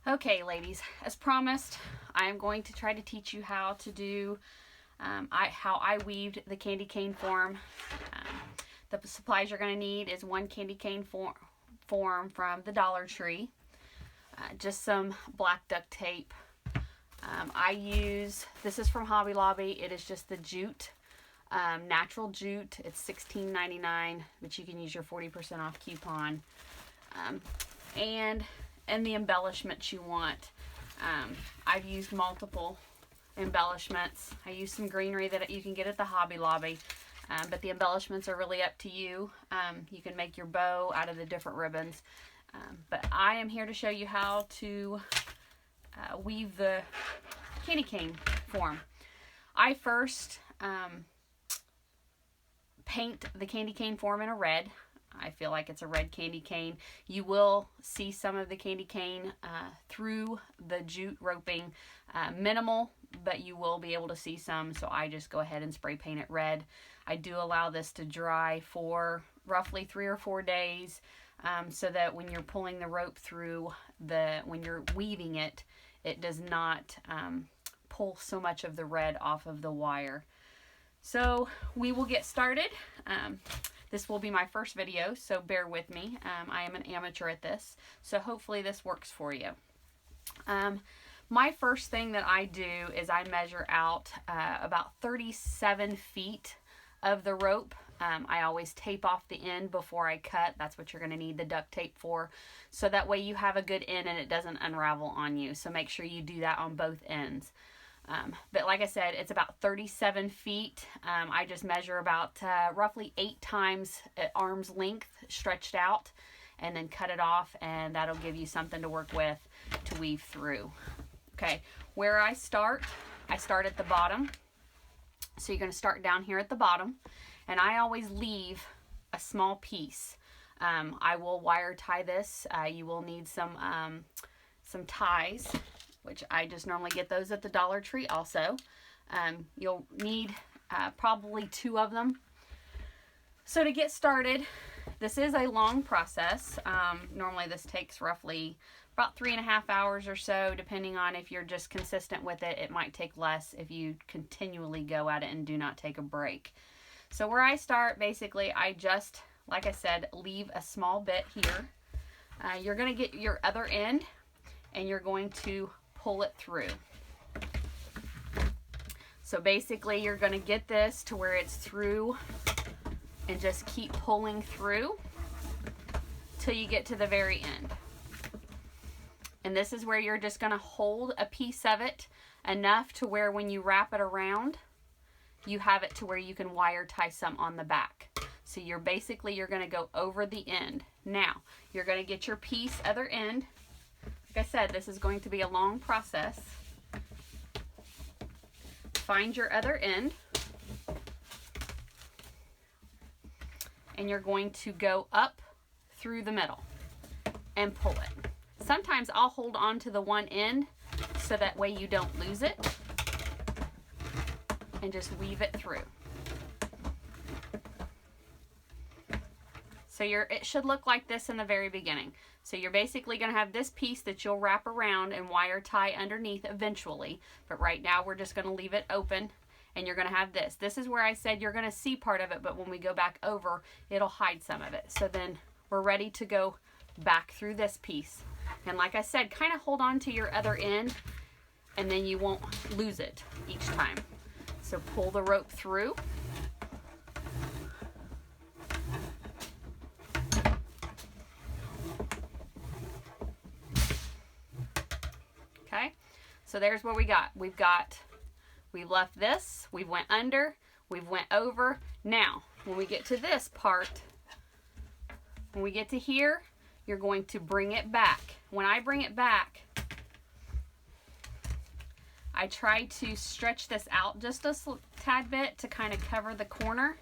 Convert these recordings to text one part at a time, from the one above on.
Okay, ladies, as promised, I am going to try to teach you how to do how I weaved the candy cane form. The supplies you're going to need is one candy cane form from the Dollar Tree, just some black duct tape. This is from Hobby Lobby. It is just the jute, natural jute. It's $16.99, but you can use your 40% off coupon. And the embellishments you want. I've used multiple embellishments. I used some greenery that you can get at the Hobby Lobby, but the embellishments are really up to you. You can make your bow out of the different ribbons, but I am here to show you how to weave the candy cane form. I first paint the candy cane form in a red. I feel like it's a red candy cane. You will see some of the candy cane through the jute roping, minimal, but you will be able to see some, so I just go ahead and spray paint it red. I do allow this to dry for roughly 3 or 4 days, so that when you're pulling the rope through, when you're weaving it, it does not pull so much of the red off of the wire. So we will get started. This will be my first video, so bear with me. I am an amateur at this, so hopefully this works for you. My first thing that I do is I measure out about 37 feet of the rope. I always tape off the end before I cut. That's what you're going to need the duct tape for, so that way you have a good end and it doesn't unravel on you. So make sure you do that on both ends. But like I said, it's about 37 feet. I just measure about roughly 8 times at arm's length stretched out, and then cut it off, and that'll give you something to work with to weave through. Okay, where I start at the bottom. So you're going to start down here at the bottom, and I always leave a small piece. I will wire tie this. You will need some ties, which I just normally get those at the Dollar Tree also. You'll need probably 2 of them. So to get started, this is a long process. Normally this takes roughly about 3.5 hours or so, depending on if you're just consistent with it. It might take less if you continually go at it and do not take a break. So where I start, basically, I just, like I said, leave a small bit here. You're going to get your other end, and you're going to pull it through. So basically you're going to get this to where it's through, and just keep pulling through till you get to the very end. And this is where you're just going to hold a piece of it enough to where when you wrap it around, you have it to where you can wire tie some on the back. So you're going to go over the end. Now you're going to get your piece other end. Like I said, this is going to be a long process. Find your other end, and you're going to go up through the middle and pull it. Sometimes I'll hold on to the one end so that way you don't lose it, and just weave it through. So it should look like this in the very beginning. So you're basically going to have this piece that you'll wrap around and wire tie underneath eventually. But right now we're just going to leave it open, and you're going to have this. This is where I said you're going to see part of it, but when we go back over, it'll hide some of it. So then we're ready to go back through this piece. And like I said, kind of hold on to your other end, and then you won't lose it each time. So pull the rope through. Okay, so there's what we got. We left this, we went under, we went over. Now, when we get to this part, when we get to here, you're going to bring it back. When I bring it back, I try to stretch this out just a tad bit to kind of cover the corner.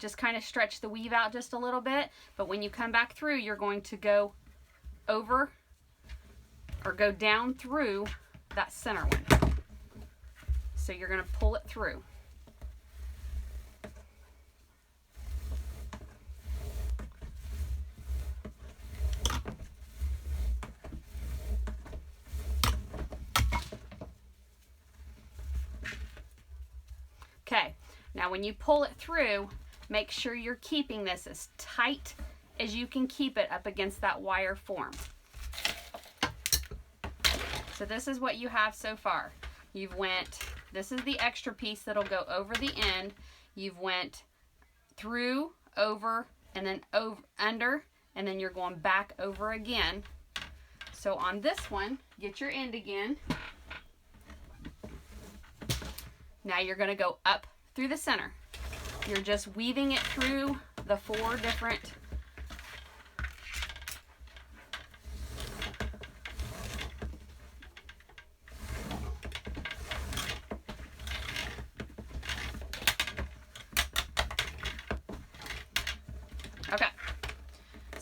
Just kind of stretch the weave out just a little bit, but when you come back through, you're going to go over or go down through that center one. So you're going to pull it through. Now when you pull it through, make sure you're keeping this as tight as you can keep it up against that wire form. So this is what you have so far. This is the extra piece that'll go over the end. You've went through, over, and then over, under, and then you're going back over again. So on this one, get your end again. Now you're going to go up through the center. You're just weaving it through the 4 different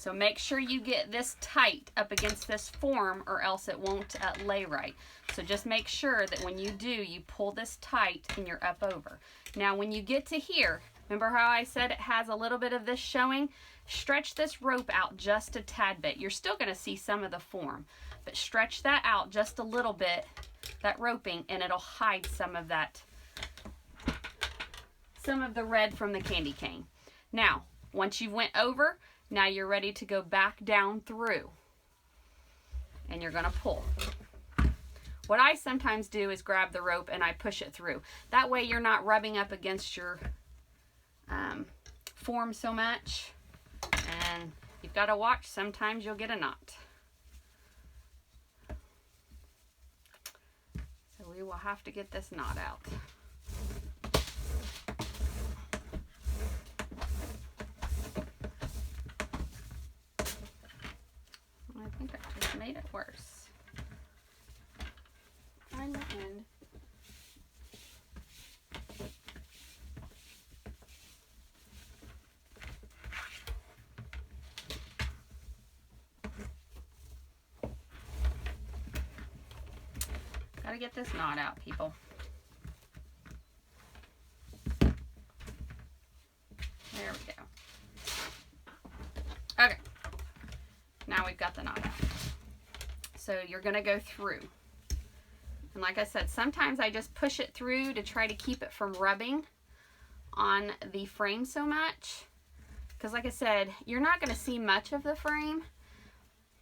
So make sure you get this tight up against this form or else it won't lay right. So just make sure that when you do, you pull this tight and you're up over. Now when you get to here, remember how I said it has a little bit of this showing? Stretch this rope out just a tad bit. You're still going to see some of the form, but stretch that out just a little bit, that roping, and it'll hide some of that, some of the red from the candy cane. Now, once you went over, now you're ready to go back down through, and you're going to pull. What I sometimes do is grab the rope and I push it through. That way you're not rubbing up against your form so much, and you've got to watch. Sometimes you'll get a knot. So we will have to get this knot out. I think I just made it worse. Find the end. Gotta get this knot out, people. There we go. Okay. Now we've got the knot out. So you're going to go through. And like I said, sometimes I just push it through to try to keep it from rubbing on the frame so much. Because like I said, you're not going to see much of the frame,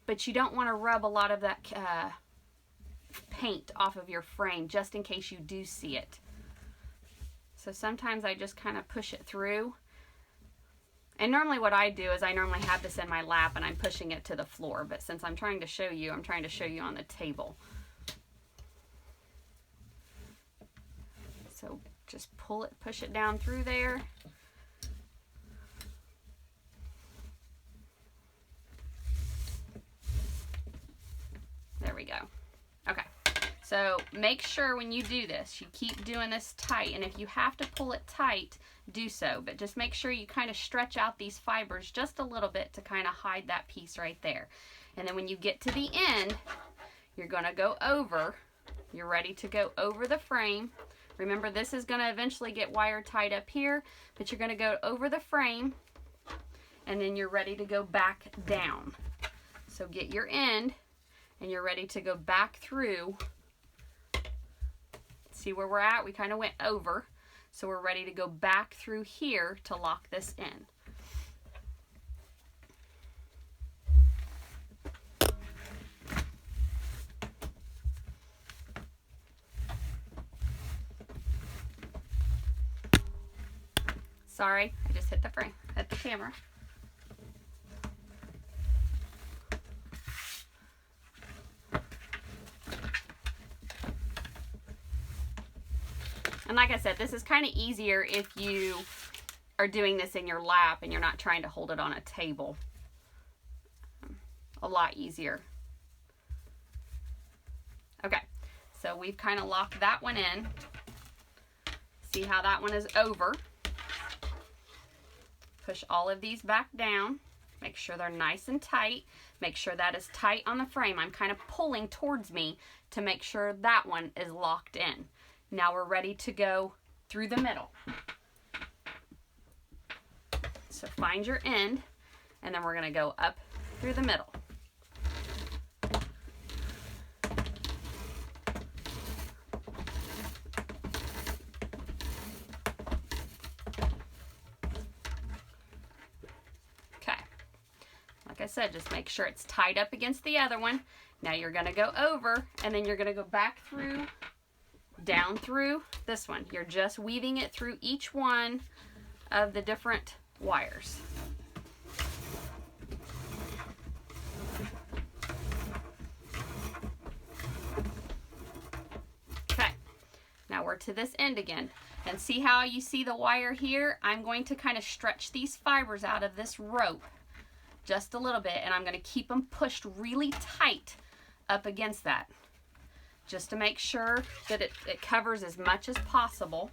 but you don't want to rub a lot of that paint off of your frame just in case you do see it. So sometimes I just kind of push it through. And normally what I do is I normally have this in my lap and I'm pushing it to the floor. But since I'm trying to show you, I'm trying to show you on the table. So just pull it, push it down through there. There we go. Okay. So make sure when you do this, you keep doing this tight. And if you have to pull it tight, do so. But just make sure you kind of stretch out these fibers just a little bit to kind of hide that piece right there. And then when you get to the end, you're going to go over. You're ready to go over the frame. Remember, this is going to eventually get wire tied up here, but you're going to go over the frame, and then you're ready to go back down. So get your end, and you're ready to go back through. See where we're at? We kind of went over. So we're ready to go back through here to lock this in. Sorry, I just hit the frame, hit the camera. And like I said, this is kind of easier if you are doing this in your lap and you're not trying to hold it on a table. A lot easier. Okay, so we've kind of locked that one in. See how that one is over. Push all of these back down. Make sure they're nice and tight. Make sure that is tight on the frame. I'm kind of pulling towards me to make sure that one is locked in. Now we're ready to go through the middle. So find your end, and then we're going to go up through the middle. said, just make sure it's tied up against the other one. Now you're going to go over, and then you're going to go back through, down through this one. You're just weaving it through each one of the different wires. Okay, now we're to this end again. And see how you see the wire here? I'm going to kind of stretch these fibers out of this rope just a little bit, and I'm going to keep them pushed really tight up against that, just to make sure that it covers as much as possible.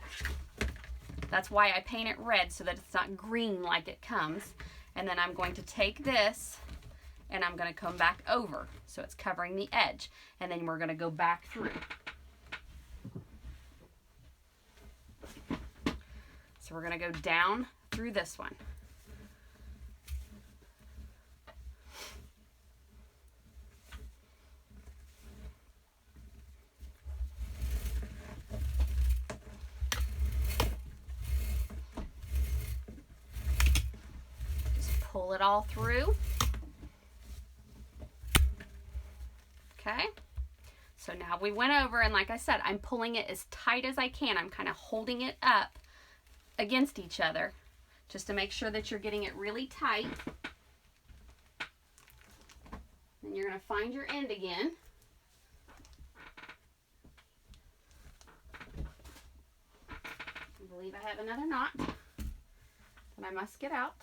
That's why I paint it red, so that it's not green like it comes. And then I'm going to take this and I'm going to come back over so it's covering the edge, and then we're going to go back through. So we're going to go down through this one. Just pull it all through. Okay. So now we went over, and like I said, I'm pulling it as tight as I can. I'm kind of holding it up against each other just to make sure that you're getting it really tight. Then you're going to find your end again. I believe I have another knot that I must get out.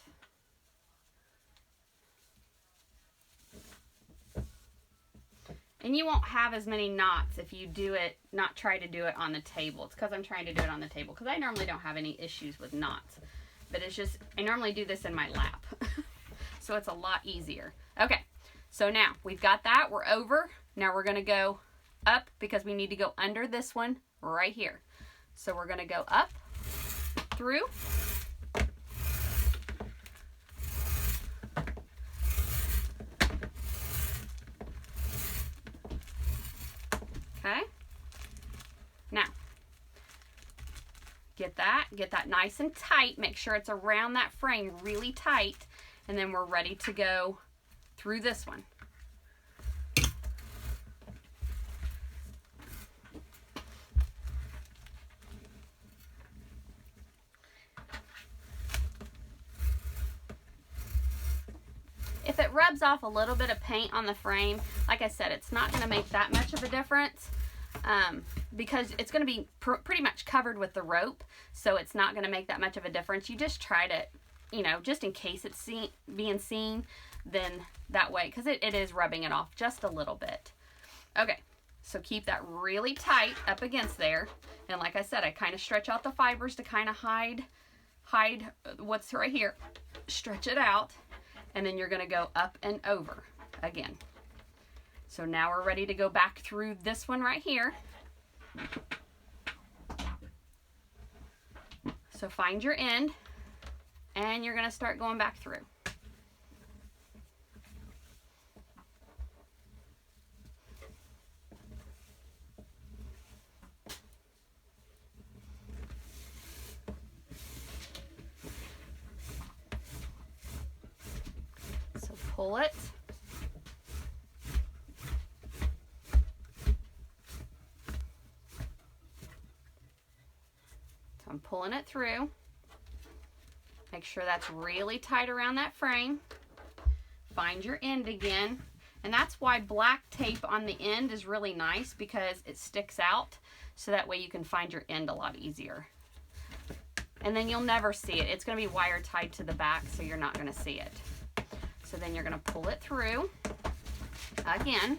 And you won't have as many knots if you do it, not try to do it on the table. It's because I'm trying to do it on the table, because I normally don't have any issues with knots. But it's just, I normally do this in my lap. So it's a lot easier. Okay, so now we've got that, we're over. Now we're gonna go up, because we need to go under this one right here. So we're gonna go up, through. Okay, now get that nice and tight. Make sure it's around that frame really tight, and then we're ready to go through this one. If it rubs off a little bit of paint on the frame, like I said, it's not going to make that much of a difference, because it's going to be pretty much covered with the rope, so it's not going to make that much of a difference. You just try to, you know, just in case it's being seen, then that way, because it is rubbing it off just a little bit. Okay, so keep that really tight up against there, and like I said, I kind of stretch out the fibers to kind of hide what's right here. Stretch it out. And then you're going to go up and over again. So now we're ready to go back through this one right here. So find your end, and you're going to start going back through. Pull it. So I'm pulling it through. Make sure that's really tight around that frame. Find your end again. And that's why black tape on the end is really nice, because it sticks out, so that way you can find your end a lot easier. And then you'll never see it. It's going to be wire tied to the back, so you're not going to see it. So then you're going to pull it through again.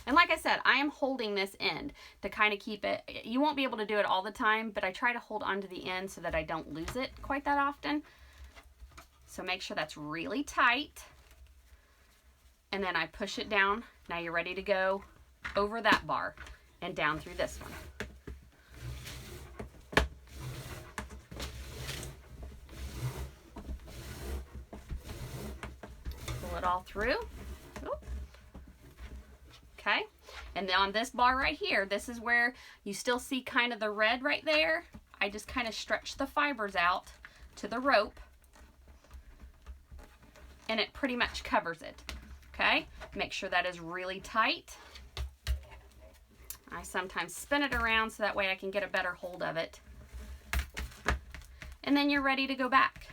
And like I said, I am holding this end to kind of keep it. You won't be able to do it all the time, but I try to hold onto the end so that I don't lose it quite that often. So make sure that's really tight. And then I push it down. Now you're ready to go over that bar and down through this one. It all through. Okay, and then on this bar right here, this is where you still see kind of the red right there. I just kind of stretch the fibers out to the rope, and it pretty much covers it. Okay, make sure that is really tight. I sometimes spin it around so that way I can get a better hold of it. And then you're ready to go back.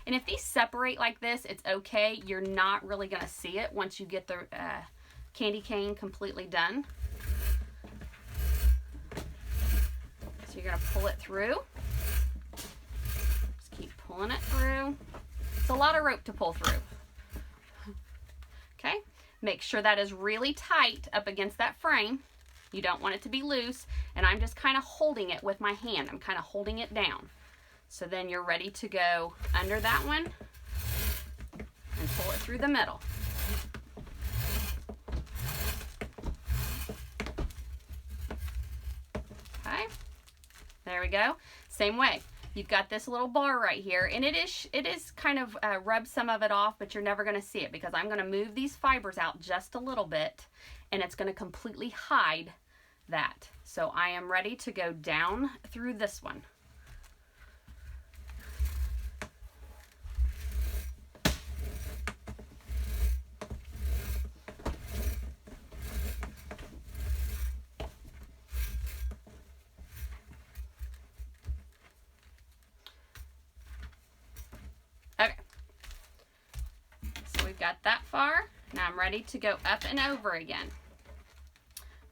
And if these separate like this, it's okay. You're not really going to see it once you get the candy cane completely done. So you're going to pull it through. Just keep pulling it through. It's a lot of rope to pull through. Okay, make sure that is really tight up against that frame. You don't want it to be loose, and I'm just kind of holding it with my hand. I'm kind of holding it down. So then you're ready to go under that one and pull it through the middle. Okay, there we go. Same way. You've got this little bar right here, and it is kind of rub some of it off, but you're never going to see it because I'm going to move these fibers out just a little bit, and it's going to completely hide that. So I am ready to go down through this one. Okay, so we've got that far. Now I'm ready to go up and over again.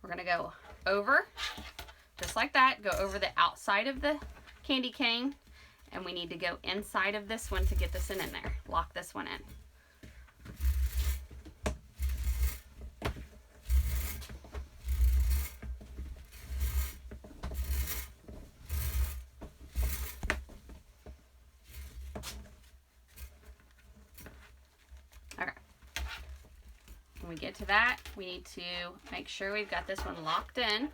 We're going to go over, just like that, go over the outside of the candy cane, and we need to go inside of this one to get this in there. Lock this one in. When we get to that, we need to make sure we've got this one locked in.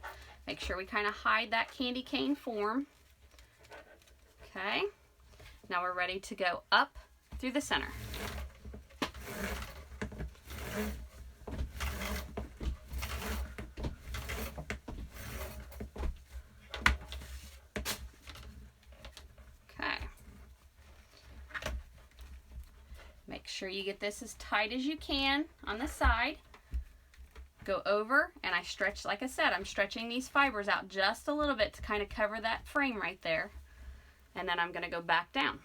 Make sure we kind of hide that candy cane form. Okay, now we're ready to go up through the center. Okay. Make sure you get this as tight as you can on the side. Go over, and I stretch, like I said, I'm stretching these fibers out just a little bit to kind of cover that frame right there. And then I'm going to go back down.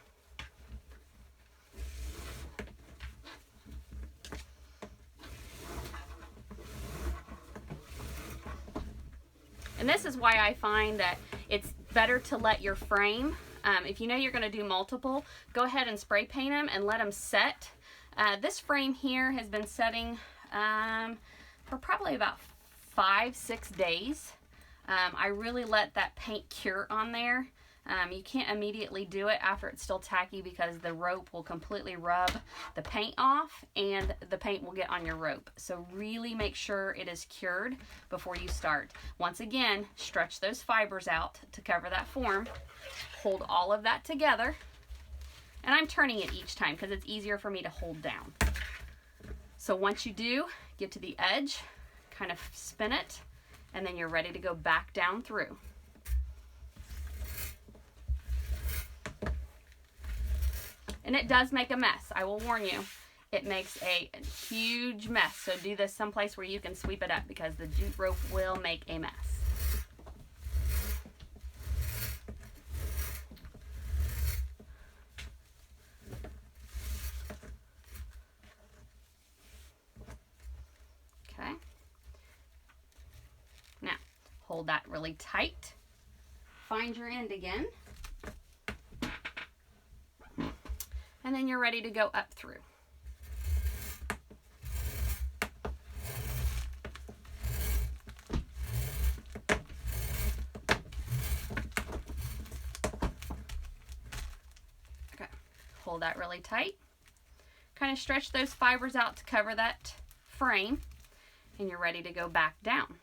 And this is why I find that it's better to let your frame, if you know you're going to do multiple, go ahead and spray paint them and let them set. This frame here has been setting for probably about 5-6 days. I really let that paint cure on there. You can't immediately do it after it's still tacky because the rope will completely rub the paint off and the paint will get on your rope. So really make sure it is cured before you start. Once again, stretch those fibers out to cover that form. Hold all of that together. And I'm turning it each time because it's easier for me to hold down. So once you do, get to the edge, kind of spin it, and then you're ready to go back down through. And it does make a mess, I will warn you. It makes a huge mess. So do this someplace where you can sweep it up because the jute rope will make a mess. Okay. Now, hold that really tight. Find your end again. And then you're ready to go up through. Okay, hold that really tight. Kind of stretch those fibers out to cover that frame, and you're ready to go back down.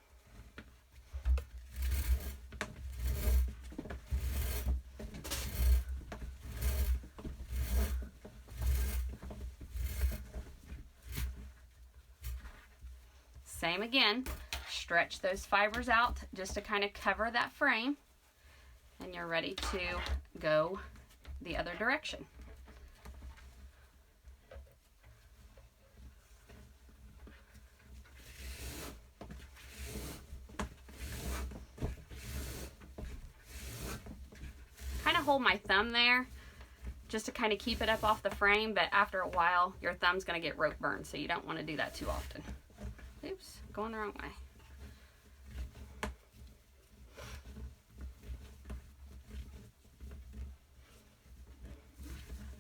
Same again, stretch those fibers out just to kind of cover that frame, and you're ready to go the other direction. hold my thumb there just to kind of keep it up off the frame, but after a while your thumb's going to get rope burn, so you don't want to do that too often. Oops, going the wrong way.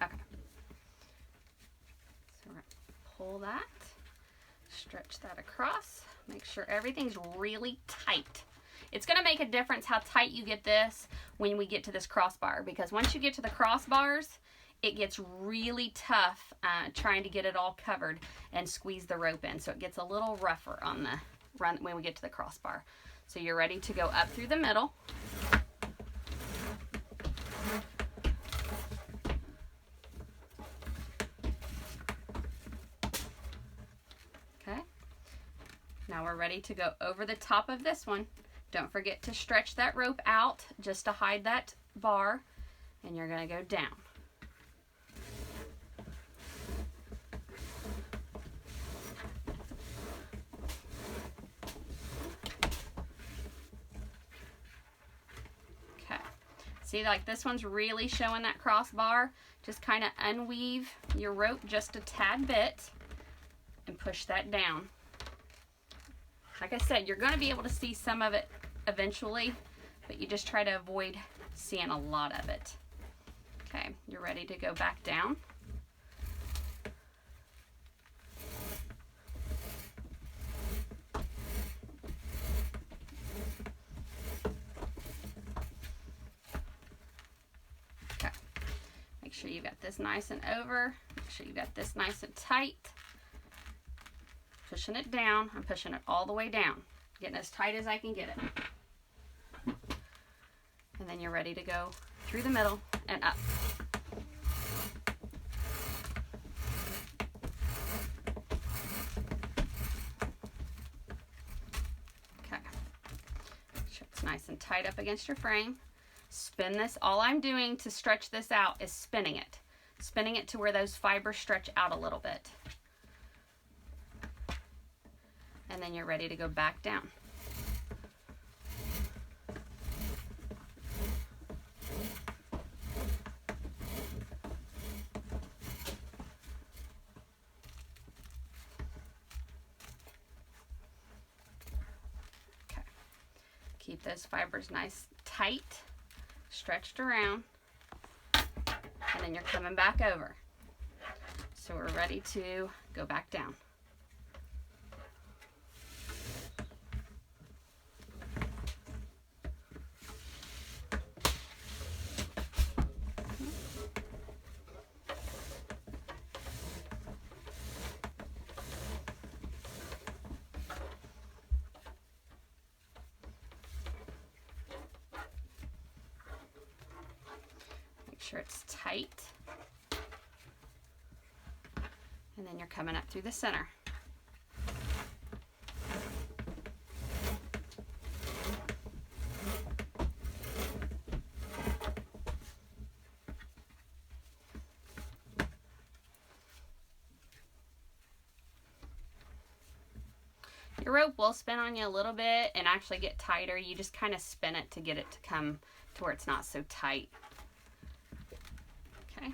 Okay. So we're going to pull that, stretch that across, make sure everything's really tight. It's going to make a difference how tight you get this when we get to this crossbar, because once you get to the crossbars, it gets really tough trying to get it all covered and squeeze the rope in. So it gets a little rougher on the run when we get to the crossbar. So you're ready to go up through the middle. Okay. Now we're ready to go over the top of this one. Don't forget to stretch that rope out just to hide that bar, and you're going to go down. Okay. See, like this one's really showing that crossbar. Just kind of unweave your rope just a tad bit and push that down. Like I said, you're going to be able to see some of it eventually, but you just try to avoid seeing a lot of it. Okay, you're ready to go back down. Okay, make sure you got this nice and over. Make sure you got this nice and tight. Pushing it down. I'm pushing it all the way down, getting as tight as I can get it. And then you're ready to go through the middle and up. Okay. Make sure it's nice and tight up against your frame. Spin this. All I'm doing to stretch this out is spinning it. Spinning it to where those fibers stretch out a little bit. And then you're ready to go back down. Okay. Keep those fibers nice, tight, stretched around, and then you're coming back over. So we're ready to go back down. Sure it's tight, and then you're coming up through the center. Your rope will spin on you a little bit and actually get tighter. You just kind of spin it to get it to come to where it's not so tight. Okay,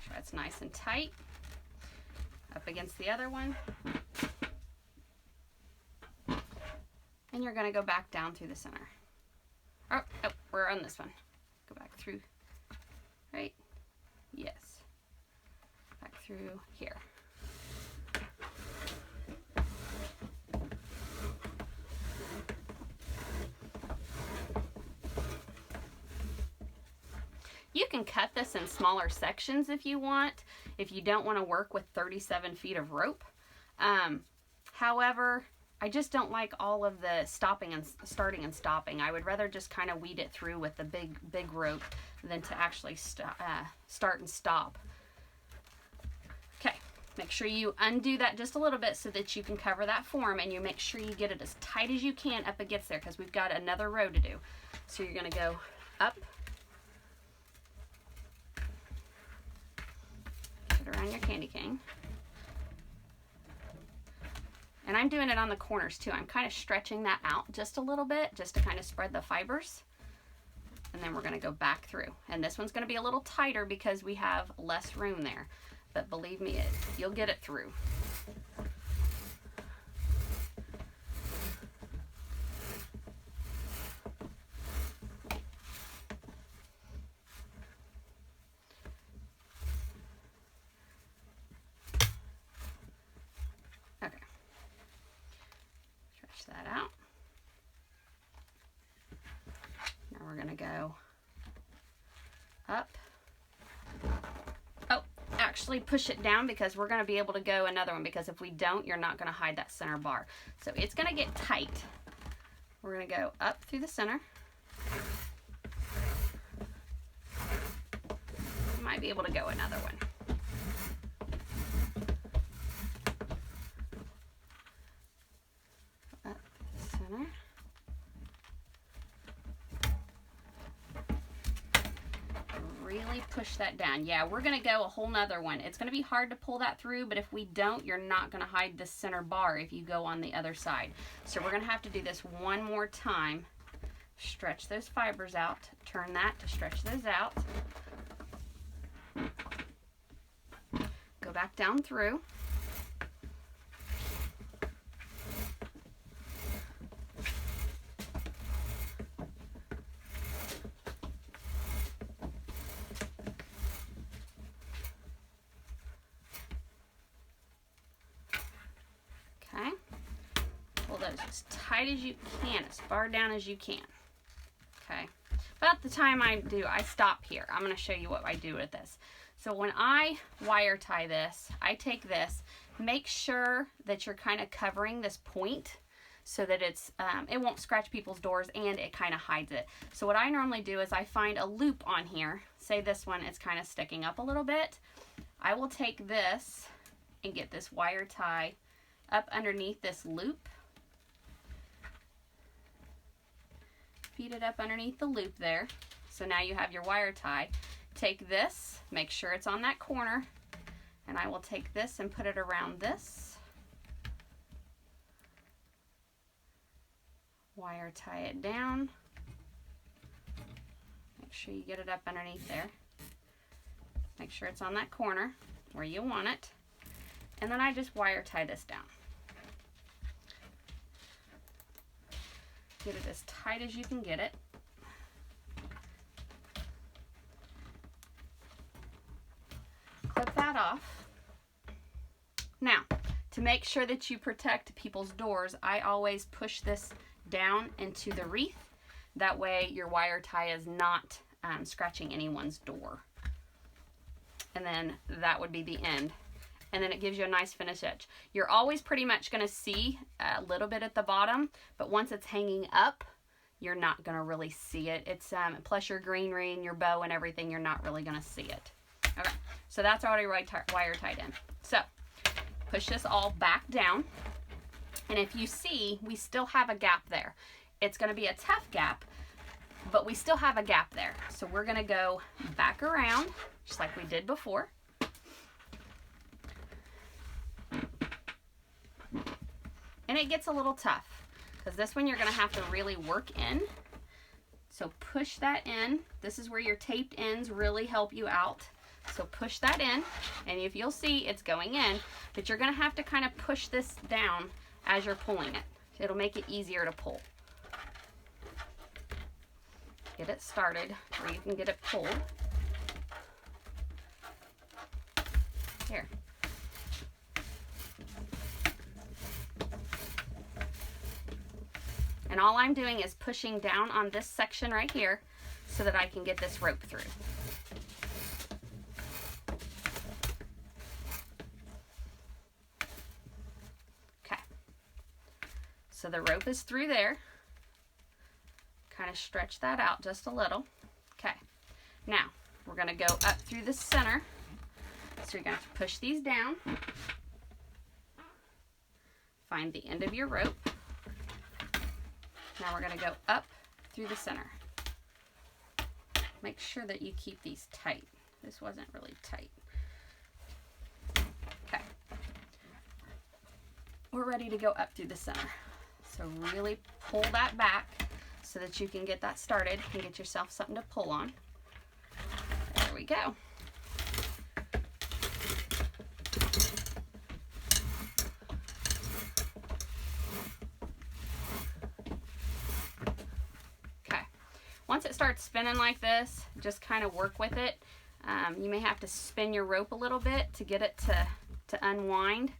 sure it's nice and tight up against the other one, and you're going to go back down through the center. Oh, we're on this one. Go back through, right? Yes, back through here. You can cut this in smaller sections if you want, if you don't want to work with 37 feet of rope. However, I just don't like all of the stopping and starting and stopping. I would rather just kind of weed it through with the big rope than to actually start and stop. Okay, make sure you undo that just a little bit so that you can cover that form, and you make sure you get it as tight as you can up against there, because we've got another row to do. So you're going to go up, around your candy cane, and I'm doing it on the corners too. I'm kind of stretching that out just a little bit just to kind of spread the fibers. and then we're going to go back through. And this one's going to be a little tighter because we have less room there. But believe me, you'll get it through. Okay. Stretch that out. Now we're going to go up. Oh, actually push it down because we're going to be able to go another one, because if we don't, you're not going to hide that center bar. So it's going to get tight. We're going to go up through the center. You might be able to go another one. Up through the center. Really push that down. Yeah, we're going to go a whole nother one. It's going to be hard to pull that through, but if we don't, you're not going to hide the center bar if you go on the other side. So we're going to have to do this one more time. Stretch those fibers out. Turn that to stretch those out. Go back down through. Okay, pull those as tight as you can, as far down as you can. Okay, about the time I stop here. I'm going to show you what I do with this. So when I wire tie this, I take this, make sure that you're kind of covering this point so that it's it won't scratch people's doors and it kind of hides it. So what I normally do is I find a loop on here. Say this one is kind of sticking up a little bit. I will take this and get this wire tie up underneath this loop. Feed it up underneath the loop there. So now you have your wire tie. Take this, make sure it's on that corner, and I will take this and put it around this. Wire tie it down. Make sure you get it up underneath there. Make sure it's on that corner where you want it. And then I just wire tie this down. Get it as tight as you can get it. Clip that off. Now, to make sure that you protect people's doors, I always push this down into the wreath. That way your wire tie is not scratching anyone's door. And then that would be the end. And then it gives you a nice finished edge. You're always pretty much going to see a little bit at the bottom, but once it's hanging up, you're not going to really see it. It's plus your greenery and your bow and everything, you're not really going to see it. Okay, so that's already wire tied in. So push this all back down, and if you see, we still have a gap there. It's going to be a tough gap, but we still have a gap there. So we're going to go back around just like we did before. And it gets a little tough because this one you're going to have to really work in. So push that in. This is where your taped ends really help you out. So push that in, and if you'll see, it's going in, but you're going to have to kind of push this down as you're pulling it. It'll make it easier to pull. Get it started where you can get it pulled. Here. And all I'm doing is pushing down on this section right here so that I can get this rope through. Okay. So the rope is through there. Kind of stretch that out just a little. Okay. Now, we're going to go up through the center. So you're going to have to push these down. Find the end of your rope. Now we're going to go up through the center. Make sure that you keep these tight. This wasn't really tight. Okay. We're ready to go up through the center. So really pull that back so that you can get that started and get yourself something to pull on. There we go. Okay, once it starts spinning like this, just kind of work with it. You may have to spin your rope a little bit to get it to unwind.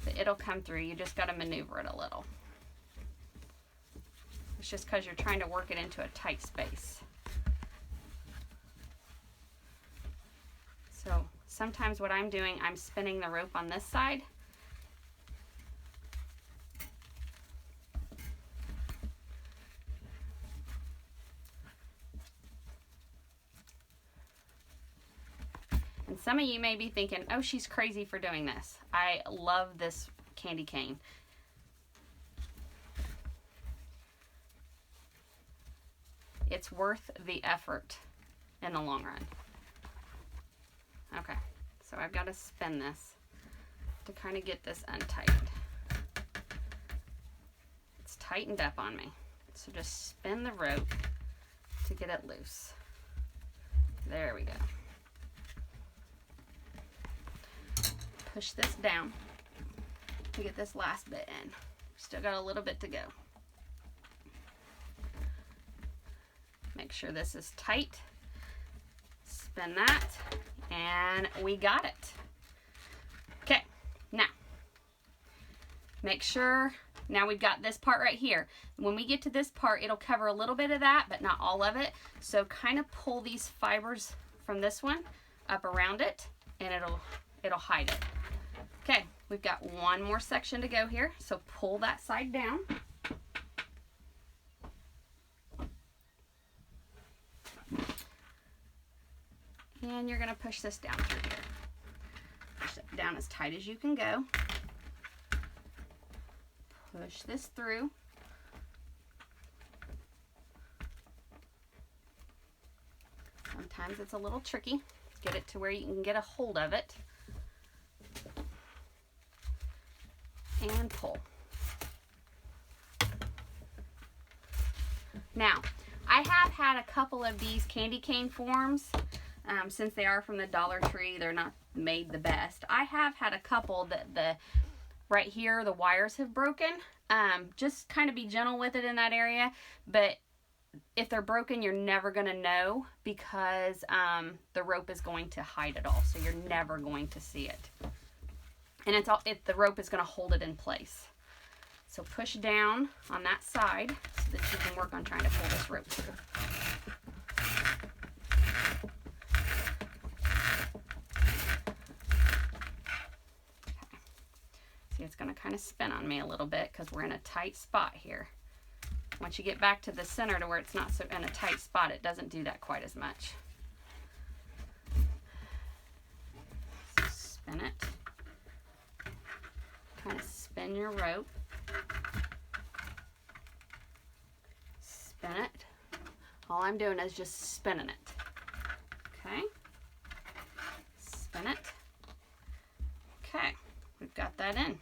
But it'll come through. You just got to maneuver it a little. It's just because you're trying to work it into a tight space. So sometimes what I'm doing, I'm spinning the rope on this side. And some of you may be thinking, oh, she's crazy for doing this. I love this candy cane. It's worth the effort in the long run. Okay, so I've got to spin this to kind of get this untightened. It's tightened up on me. So just spin the rope to get it loose. There we go. Push this down to get this last bit in. Still got a little bit to go. Make sure this is tight. Spin that, and we got it. Okay, now make sure, now we've got this part right here. When we get to this part, it'll cover a little bit of that, but not all of it. So kind of pull these fibers from this one up around it, and it'll hide it. Okay, we've got one more section to go here, so pull that side down. And you're going to push this down through here. Push it down as tight as you can go. Push this through. Sometimes it's a little tricky. Get it to where you can get a hold of it. And pull. Now, I have had a couple of these candy cane forms. Since they are from the Dollar Tree, they're not made the best. I have had a couple that right here, the wires have broken. Just kind of be gentle with it in that area. But if they're broken, you're never going to know because the rope is going to hide it all. So you're never going to see it. And the rope is going to hold it in place. So push down on that side so that you can work on trying to pull this rope through. See, it's going to kind of spin on me a little bit because we're in a tight spot here. Once you get back to the center to where it's not so in a tight spot, it doesn't do that quite as much. So spin it. Kind of spin your rope. Spin it. All I'm doing is just spinning it. Okay. Spin it. Okay. We've got that in.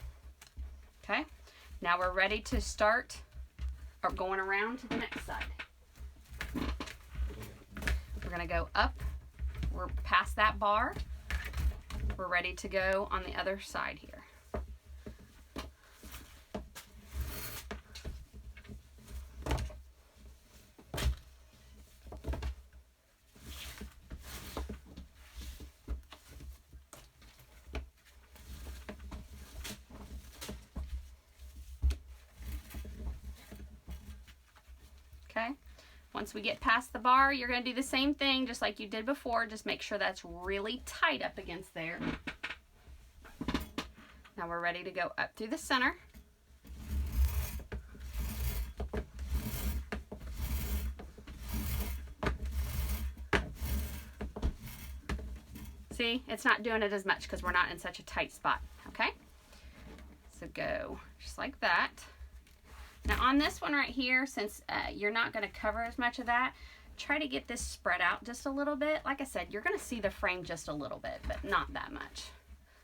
Okay. Now we're ready to start going around to the next side. We're going to go up. We're past that bar. We're ready to go on the other side here. Okay, once we get past the bar, you're going to do the same thing just like you did before. Just make sure that's really tight up against there. Now we're ready to go up through the center. See, it's not doing it as much because we're not in such a tight spot. Okay, so go just like that. Now on this one right here, since you're not going to cover as much of that, try to get this spread out just a little bit. Like I said, you're going to see the frame just a little bit, but not that much.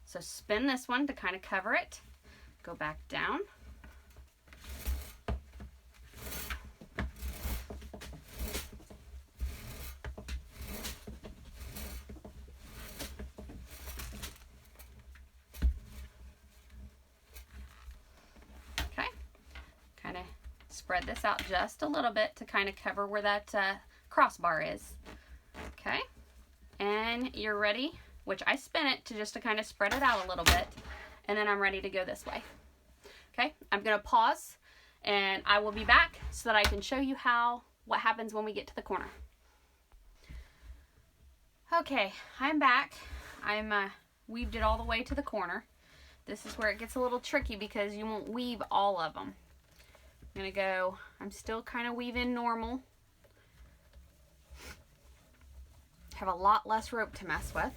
So spin this one to kind of cover it. Go back down. Spread this out just a little bit to kind of cover where that crossbar is. Okay, and you're ready, which I spin it to kind of spread it out a little bit, and then I'm ready to go this way. Okay, I'm gonna pause and I will be back so that I can show you what happens when we get to the corner. Okay, I'm back. I'm weaved it all the way to the corner. This is where it gets a little tricky because you won't weave all of them. I'm still kind of weaving normal. Have a lot less rope to mess with.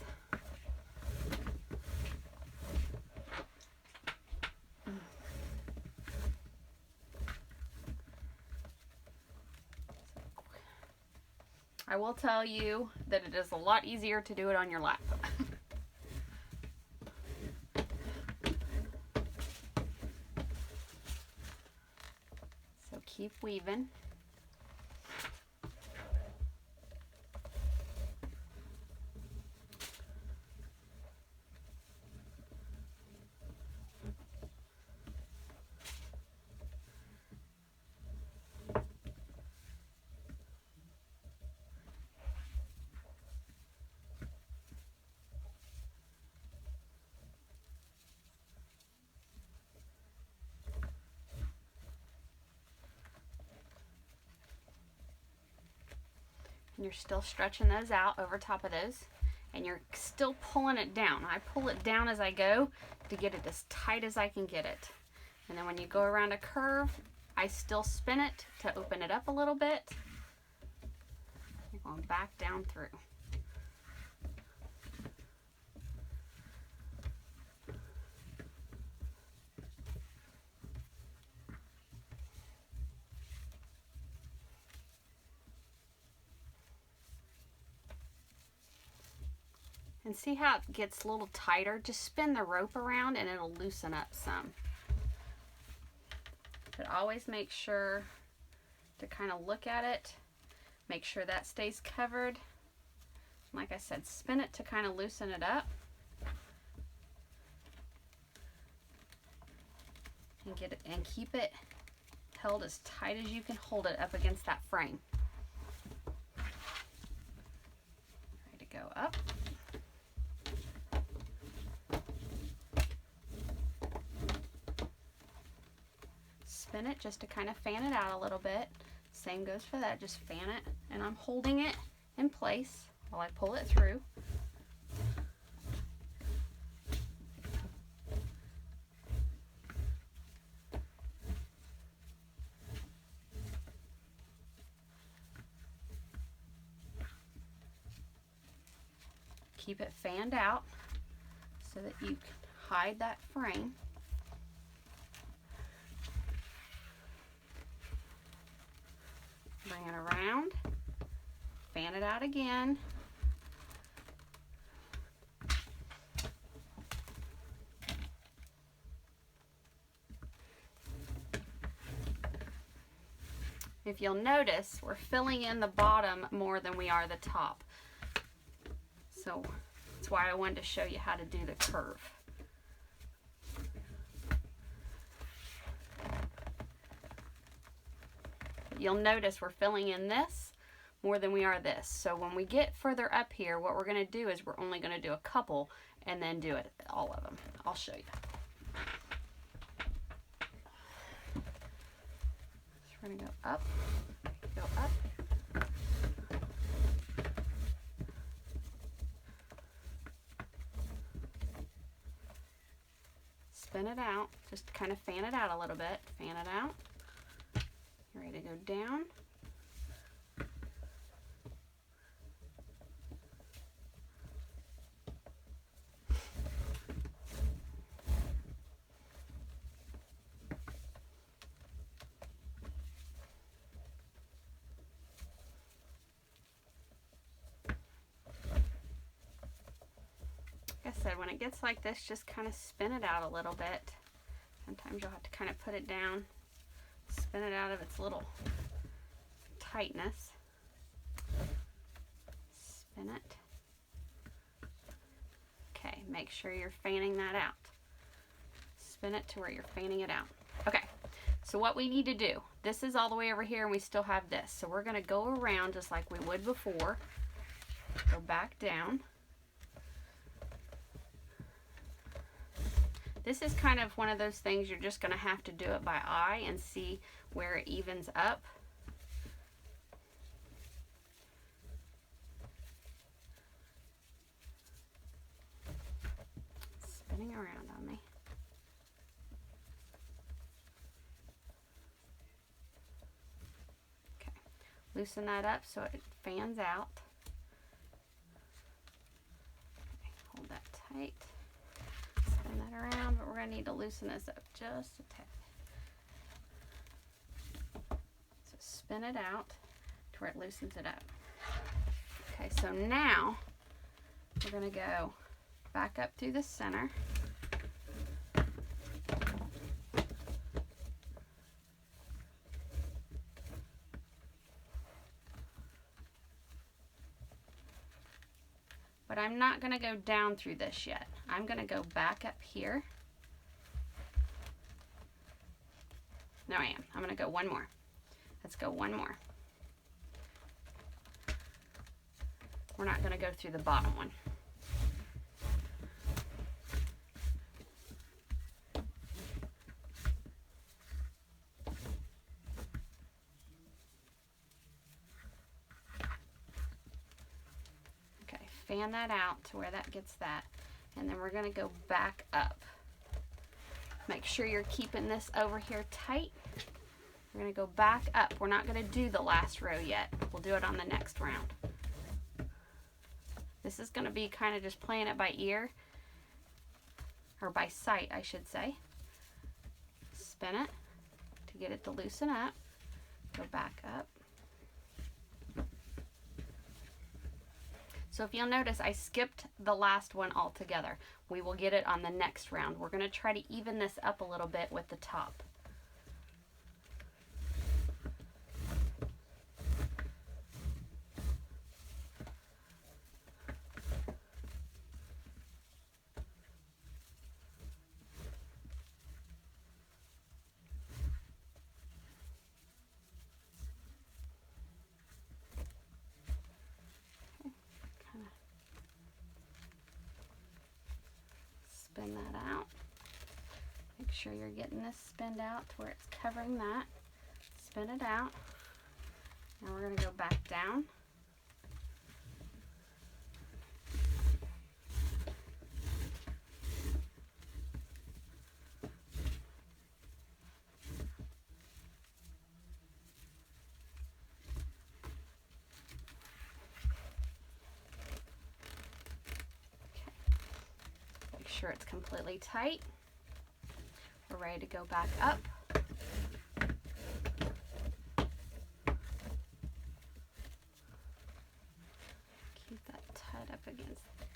I will tell you that it is a lot easier to do it on your lap. So keep weaving. And you're still stretching those out over top of those, and you're still pulling it down. I pull it down as I go to get it as tight as I can get it. And then when you go around a curve, I still spin it to open it up a little bit. You're going back down through. And see how it gets a little tighter? Just spin the rope around and it'll loosen up some. But always make sure to kind of look at it. Make sure that stays covered. Like I said, spin it to kind of loosen it up. And get it and keep it held as tight as you can hold it up against that frame. Ready to go up. Spin it just to kind of fan it out a little bit. Same goes for that, just fan it, and I'm holding it in place while I pull it through. Keep it fanned out so that you can hide that frame. Bring it around, fan it out again. If you'll notice, we're filling in the bottom more than we are the top. So that's why I wanted to show you how to do the curve. You'll notice we're filling in this more than we are this. So when we get further up here, what we're going to do is we're only going to do a couple and then do it all of them. I'll show you. So we're going to go up, spin it out, just kind of fan it out a little bit, fan it out. You're ready to go down. Like I said, when it gets like this, just kind of spin it out a little bit. Sometimes you'll have to kind of put it down, spin it out of its little tightness. Spin it. Okay, make sure you're fanning that out. Spin it to where you're fanning it out. Okay, So what we need to do, this is all the way over here and we still have this. So we're going to go around just like we would before. Go back down. This is kind of one of those things you're just going to have to do it by eye and see where it evens up. It's spinning around on me. Okay, loosen that up so it fans out. Okay, hold that tight. Spin that around, but we're going to need to loosen this up just a tad. So spin it out to where it loosens it up. Okay, so now we're going to go back up through the center. But I'm not going to go down through this yet. I'm going to go back up here. No, I am. I'm going to go one more. Let's go one more. We're not going to go through the bottom one. Fan that out to where that gets that, and then we're going to go back up. Make sure you're keeping this over here tight. We're going to go back up. We're not going to do the last row yet. We'll do it on the next round. This is going to be kind of just playing it by ear, or by sight I should say. Spin it to get it to loosen up. Go back up. So if you'll notice, I skipped the last one altogether. We will get it on the next round. We're going to try to even this up a little bit with the top. Spin that out. Make sure you're getting this spinned out to where it's covering that. Spin it out. Now we're going to go back down. Sure it's completely tight. We're ready to go back up. Keep that tied up against there.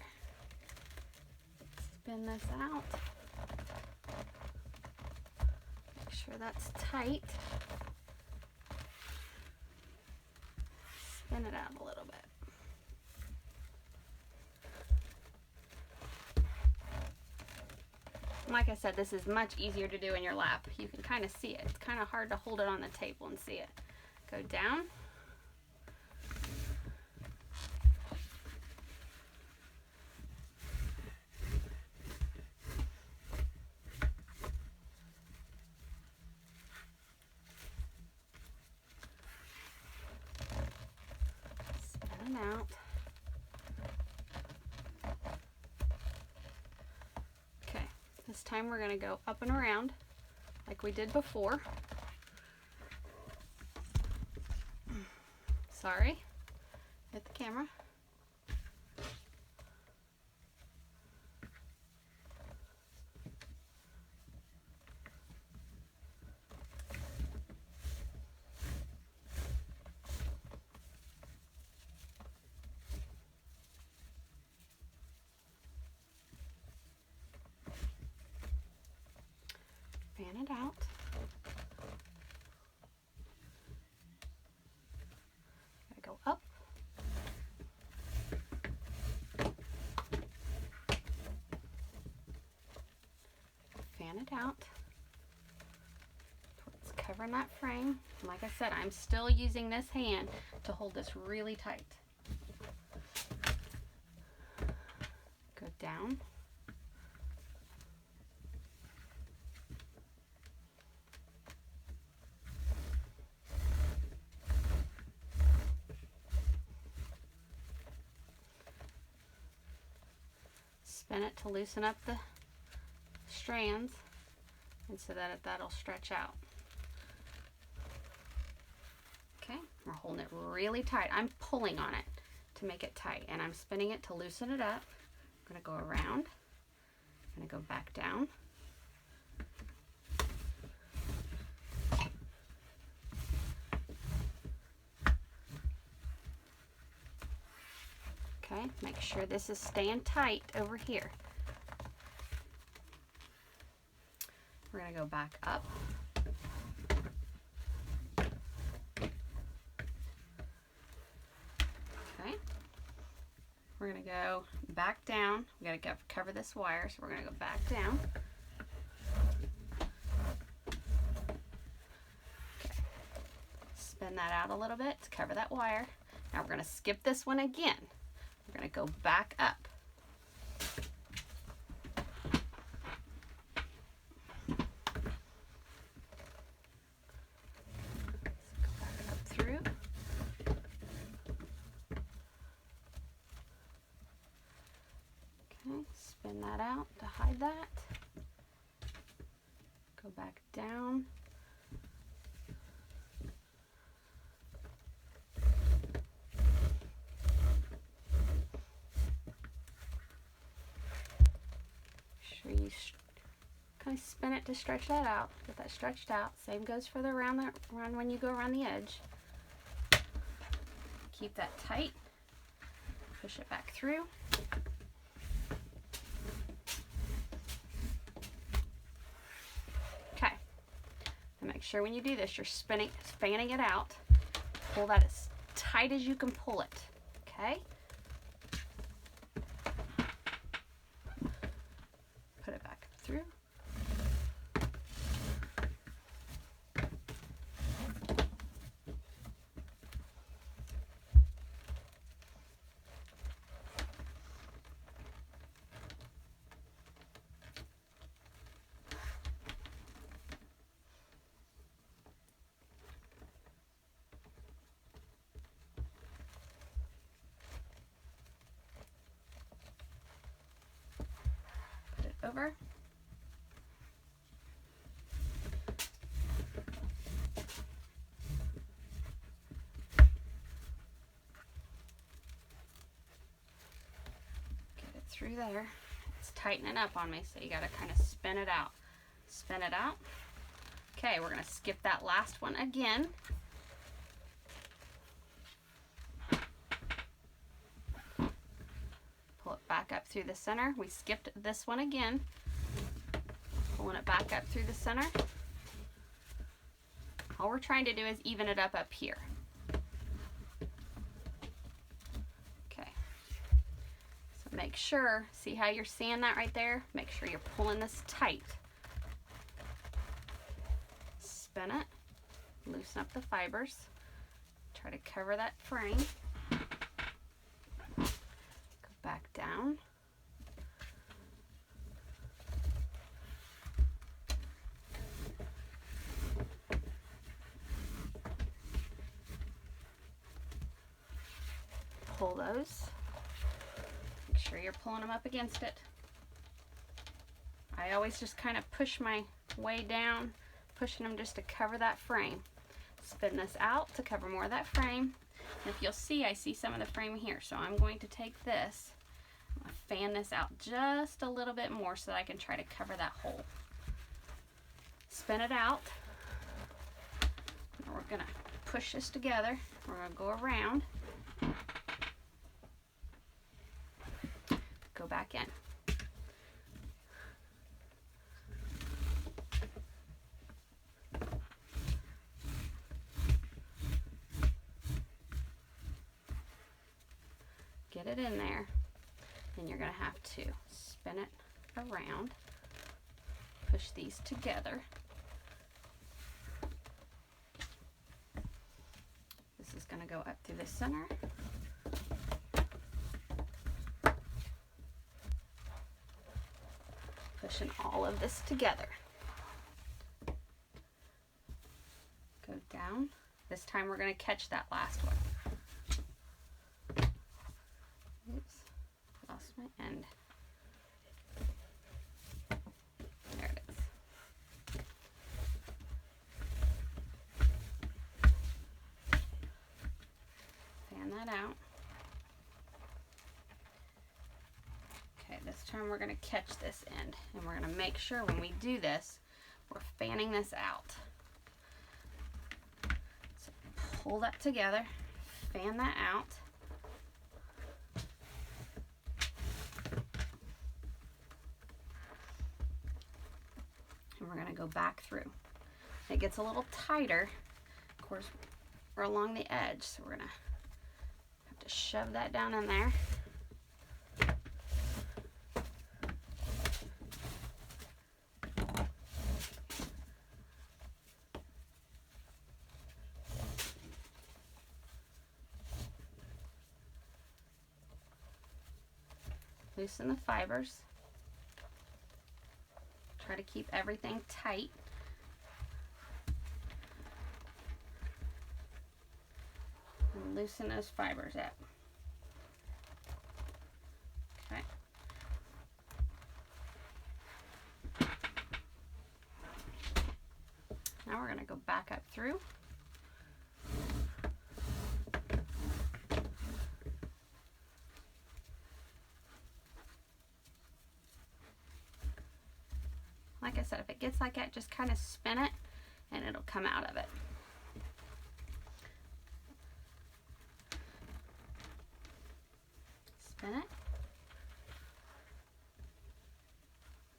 Spin this out. Make sure that's tight. Spin it out a little bit. Like I said, this is much easier to do in your lap. You can kind of see it. It's kind of hard to hold it on the table and see it. Go down. Spin it out. This time we're going to go up and around like we did before. Sorry, hit the camera. Fan it out. Gotta go up. Fan it out. It's covering that frame. Like I said, I'm still using this hand to hold this really tight. Go down. Spin it to loosen up the strands, and so that that'll stretch out. Okay, we're holding it really tight. I'm pulling on it to make it tight, and I'm spinning it to loosen it up. I'm going to go around. I'm going to go back down. Okay, make sure this is staying tight over here. We're going to go back up. Okay. We're going to go back down. We got to cover this wire, so we're going to go back down. Okay. Spin that out a little bit to cover that wire. Now we're going to skip this one again. We're going to go back up. Spin that out to hide that. Go back down. Make sure you kind of spin it to stretch that out. Get that stretched out. Same goes for the round when you go around the edge. Keep that tight. Push it back through. Make sure when you do this, you're fanning it out. Pull that as tight as you can pull it, okay? Put it back through. Over. Get it through there. It's tightening up on me, so you got to kind of spin it out. Spin it out. Okay, we're going to skip that last one again. Pull it back up through the center. We skipped this one again. Pulling it back up through the center. All we're trying to do is even it up here. Okay. So make sure, see how you're seeing that right there? Make sure you're pulling this tight. Spin it. Loosen up the fibers. Try to cover that frame. Back down. Pull those. Make sure you're pulling them up against it. I always just kind of push my way down, pushing them just to cover that frame. Spin this out to cover more of that frame. And if you'll see, I see some of the frame here, so I'm going to take this, I'm going to fan this out just a little bit more so that I can try to cover that hole. Spin it out. And we're going to push this together. We're going to go around. Go back in. Get it in there, then you're going to have to spin it around, push these together, going to go up through the center. Pushing all of this together. Go down. This time we're going to catch that last one. Oops, lost my end. There it is. Fan that out. Okay, this time we're going to catch this end, and we're going to make sure when we do this, we're fanning this out. So pull that together, fan that out. And we're going to go back through. It gets a little tighter. Of course, we're along the edge, so we're going to have to shove that down in there. Loosen the fibers. Try to keep everything tight. And loosen those fibers up. Okay. Now we're going to go back up through. Like I said, if it gets like that, just kind of spin it and it'll come out of it. Spin it.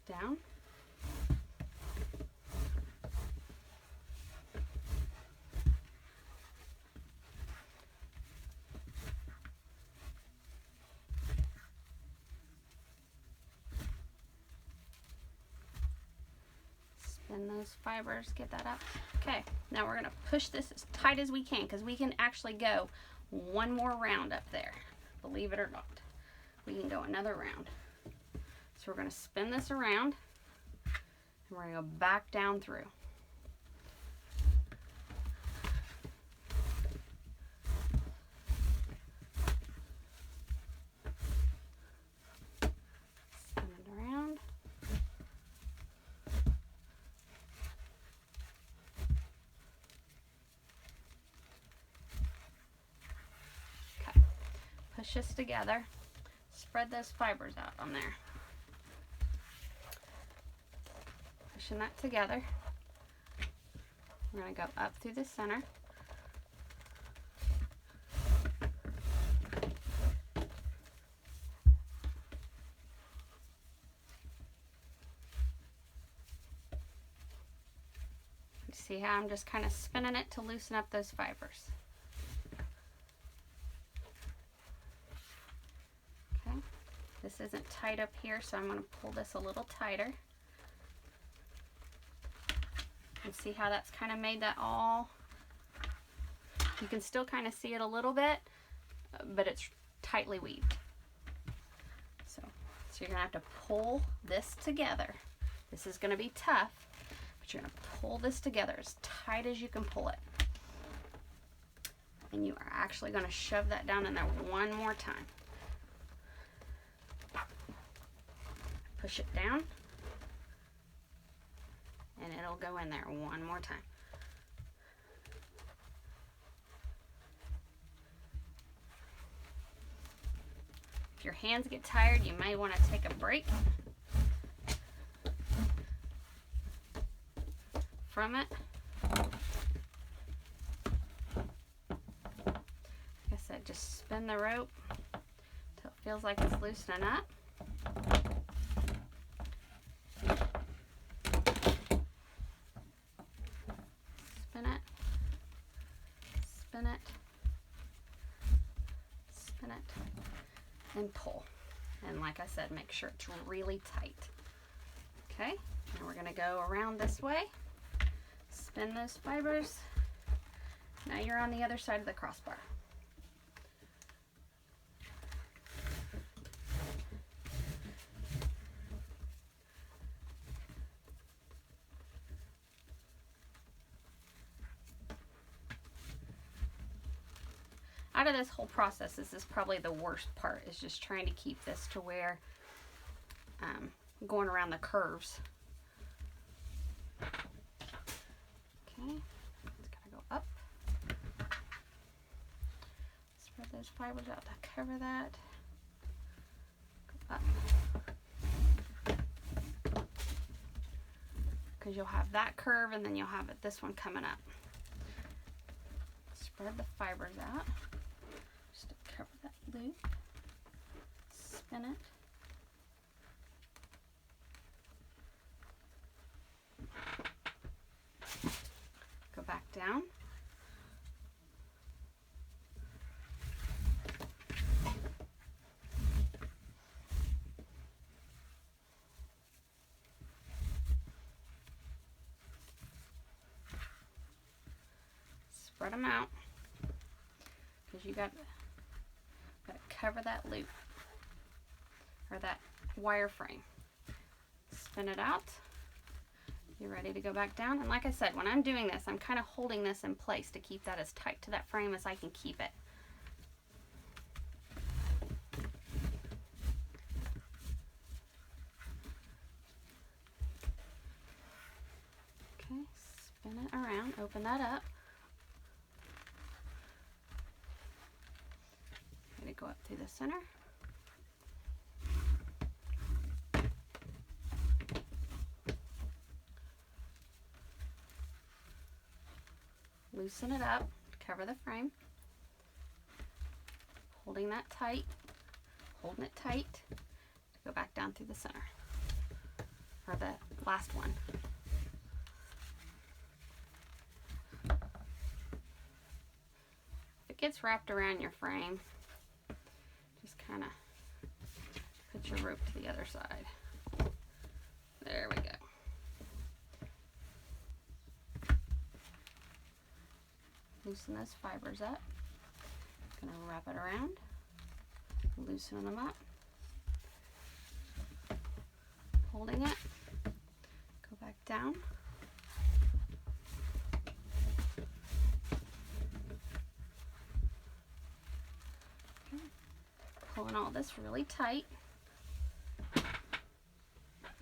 Down. Spin those fibers, get that up. Okay, now we're gonna push this as tight as we can, because we can actually go one more round up there. Believe it or not, we can go another round. So we're gonna spin this around, and we're gonna go back down through. Spin it around. Okay, push this together. Spread those fibers out on there. Pushing that together. We're going to go up through the center. You see how I'm just kind of spinning it to loosen up those fibers. Okay, this isn't tight up here, so I'm going to pull this a little tighter. And see how that's kind of made that all, you can still kind of see it a little bit, but it's tightly weaved. So you're gonna have to pull this together. This is gonna be tough, but you're gonna pull this together as tight as you can pull it. And you are actually gonna shove that down in there one more time. Push it down. And it'll go in there one more time. If your hands get tired, you may want to take a break from it. Like I said, just spin the rope until it feels like it's loosening up. Spin it, spin it, spin it, and pull. And like I said, make sure it's really tight. Okay, now we're gonna go around this way, spin those fibers, Now you're on the other side of the crossbar. Out of this whole process, this is probably the worst part, is just trying to keep this to where going around the curves. Okay, it's gotta go up. Spread those fibers out to cover that. Go up. Because you'll have that curve and then you'll have this one coming up. Spread the fibers out. Just to cover that loop. Spin it. Go back down. Spread them out because you got to cover that loop or that wire frame. Spin it out. You're ready to go back down. And like I said, when I'm doing this, I'm kind of holding this in place to keep that as tight to that frame as I can keep it. Okay, spin it around, open that up. Ready to go up through the center. Loosen it up, cover the frame, holding that tight, holding it tight, go back down through the center, or the last one. If it gets wrapped around your frame, just kind of put your rope to the other side. There we go. Loosen those fibers up. Gonna wrap it around, loosen them up, holding it, go back down. Okay. Pulling all this really tight. Go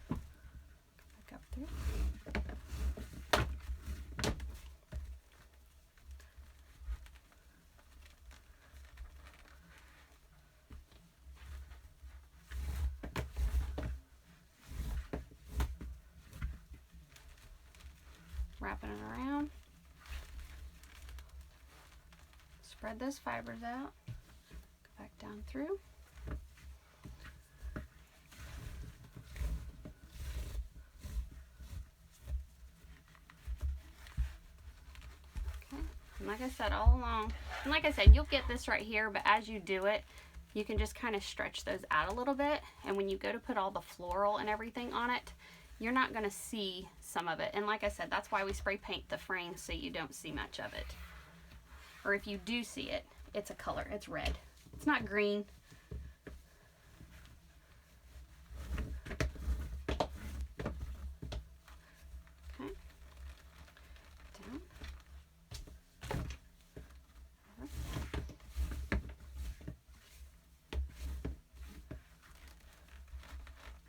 back up through. Wrapping it around. Spread those fibers out. Go back down through. Okay. And like I said all along, and like I said, you'll get this right here, but as you do it, you can just kind of stretch those out a little bit. And when you go to put all the floral and everything on it, you're not going to see some of it. And like I said, that's why we spray paint the frame, so you don't see much of it. Or if you do see it, it's a color. It's red. It's not green. Okay. Down.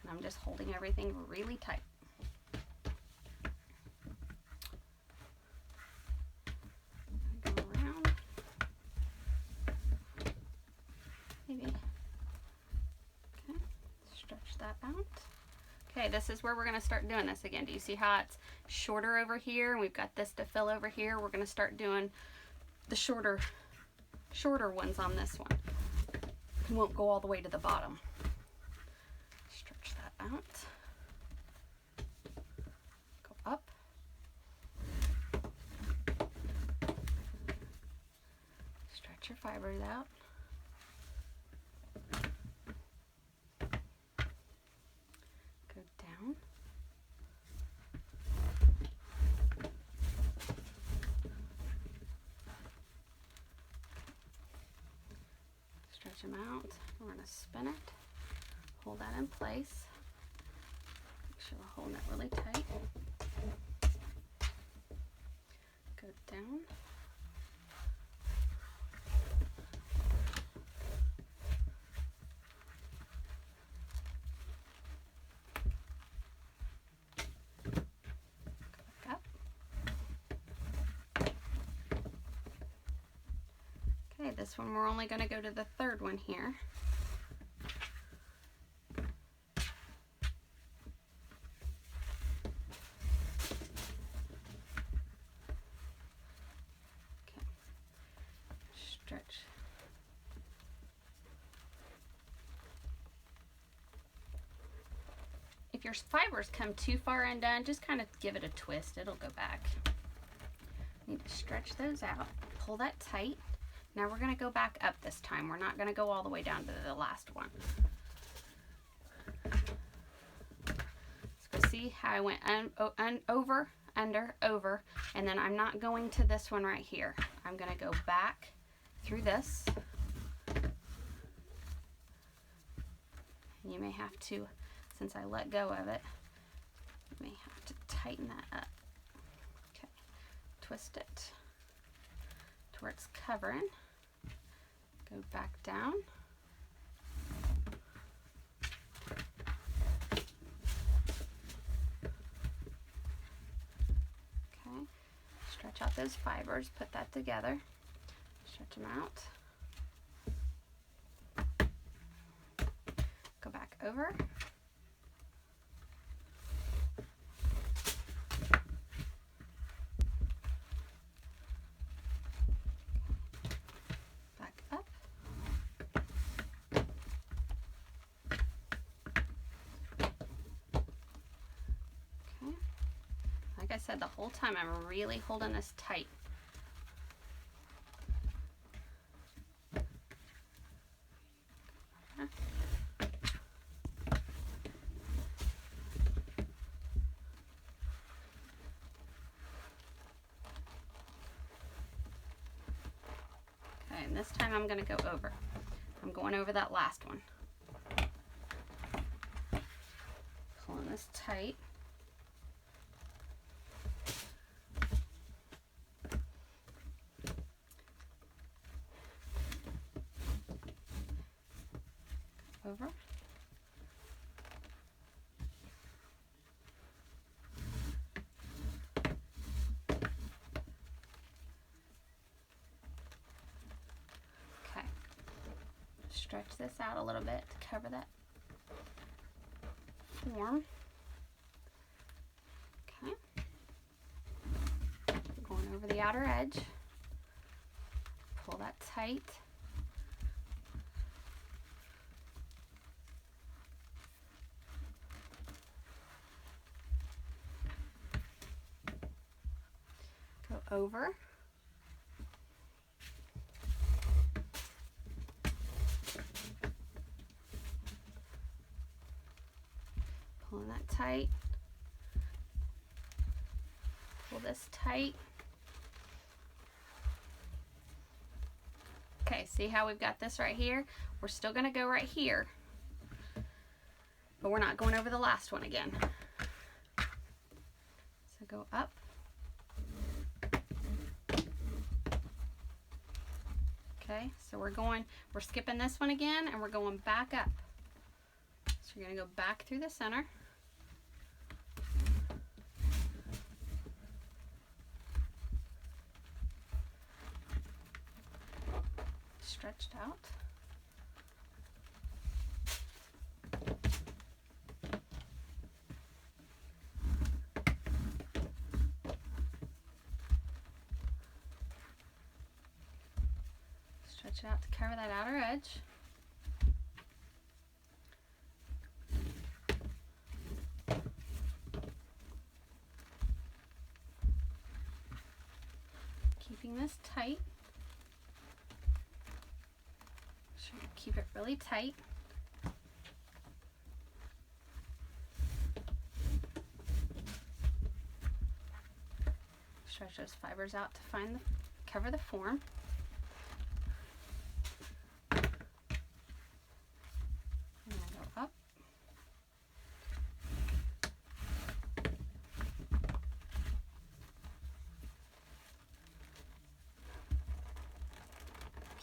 And I'm just holding everything really tight. Go around. Maybe. Okay. Stretch that out. Okay, this is where we're going to start doing this again. Do you see how it's shorter over here? And we've got this to fill over here. We're going to start doing the shorter ones on this one. It won't go all the way to the bottom. Stretch that out. Go up. Stretch your fibers out. Go down. stretch them out. We're going to spin it, hold that in place. Make sure we're holding it really tight. Go down. Okay, this one we're only going to go to the third one here. Okay, stretch. If your fibers come too far undone, just kind of give it a twist. It'll go back. Need to stretch those out. Pull that tight. Now we're going to go back up this time. We're not going to go all the way down to the last one. So see how I went over, under, over, and then I'm not going to this one right here. I'm going to go back through this. You may have to, since I let go of it, you may have to tighten that up. Okay, twist it to where it's covering. Go back down. Okay, stretch out those fibers, put that together, stretch them out. Go back over. Like I said, the whole time I'm really holding this tight. Okay, and this time I'm going to go over. I'm going over that last one. Pulling this tight. Over. Okay. Stretch this out a little bit to cover that form. Okay. Going over the outer edge. Pull that tight. Over. Pulling that tight. Pull this tight. Okay, see how we've got this right here? We're still going to go right here, but we're not going over the last one again. So go up. Okay, so we're skipping this one again and we're going back up. So you're going to go back through the center. Stretched out. Stretch it out to cover that outer edge. Keeping this tight. Keep it really tight. Stretch those fibers out to cover the form.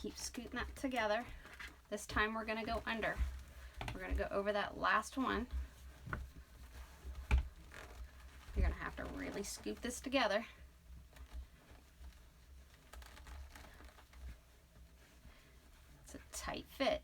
keep scooting that together. This time we're going to go under. We're going to go over that last one. You're going to have to really scoop this together. It's a tight fit.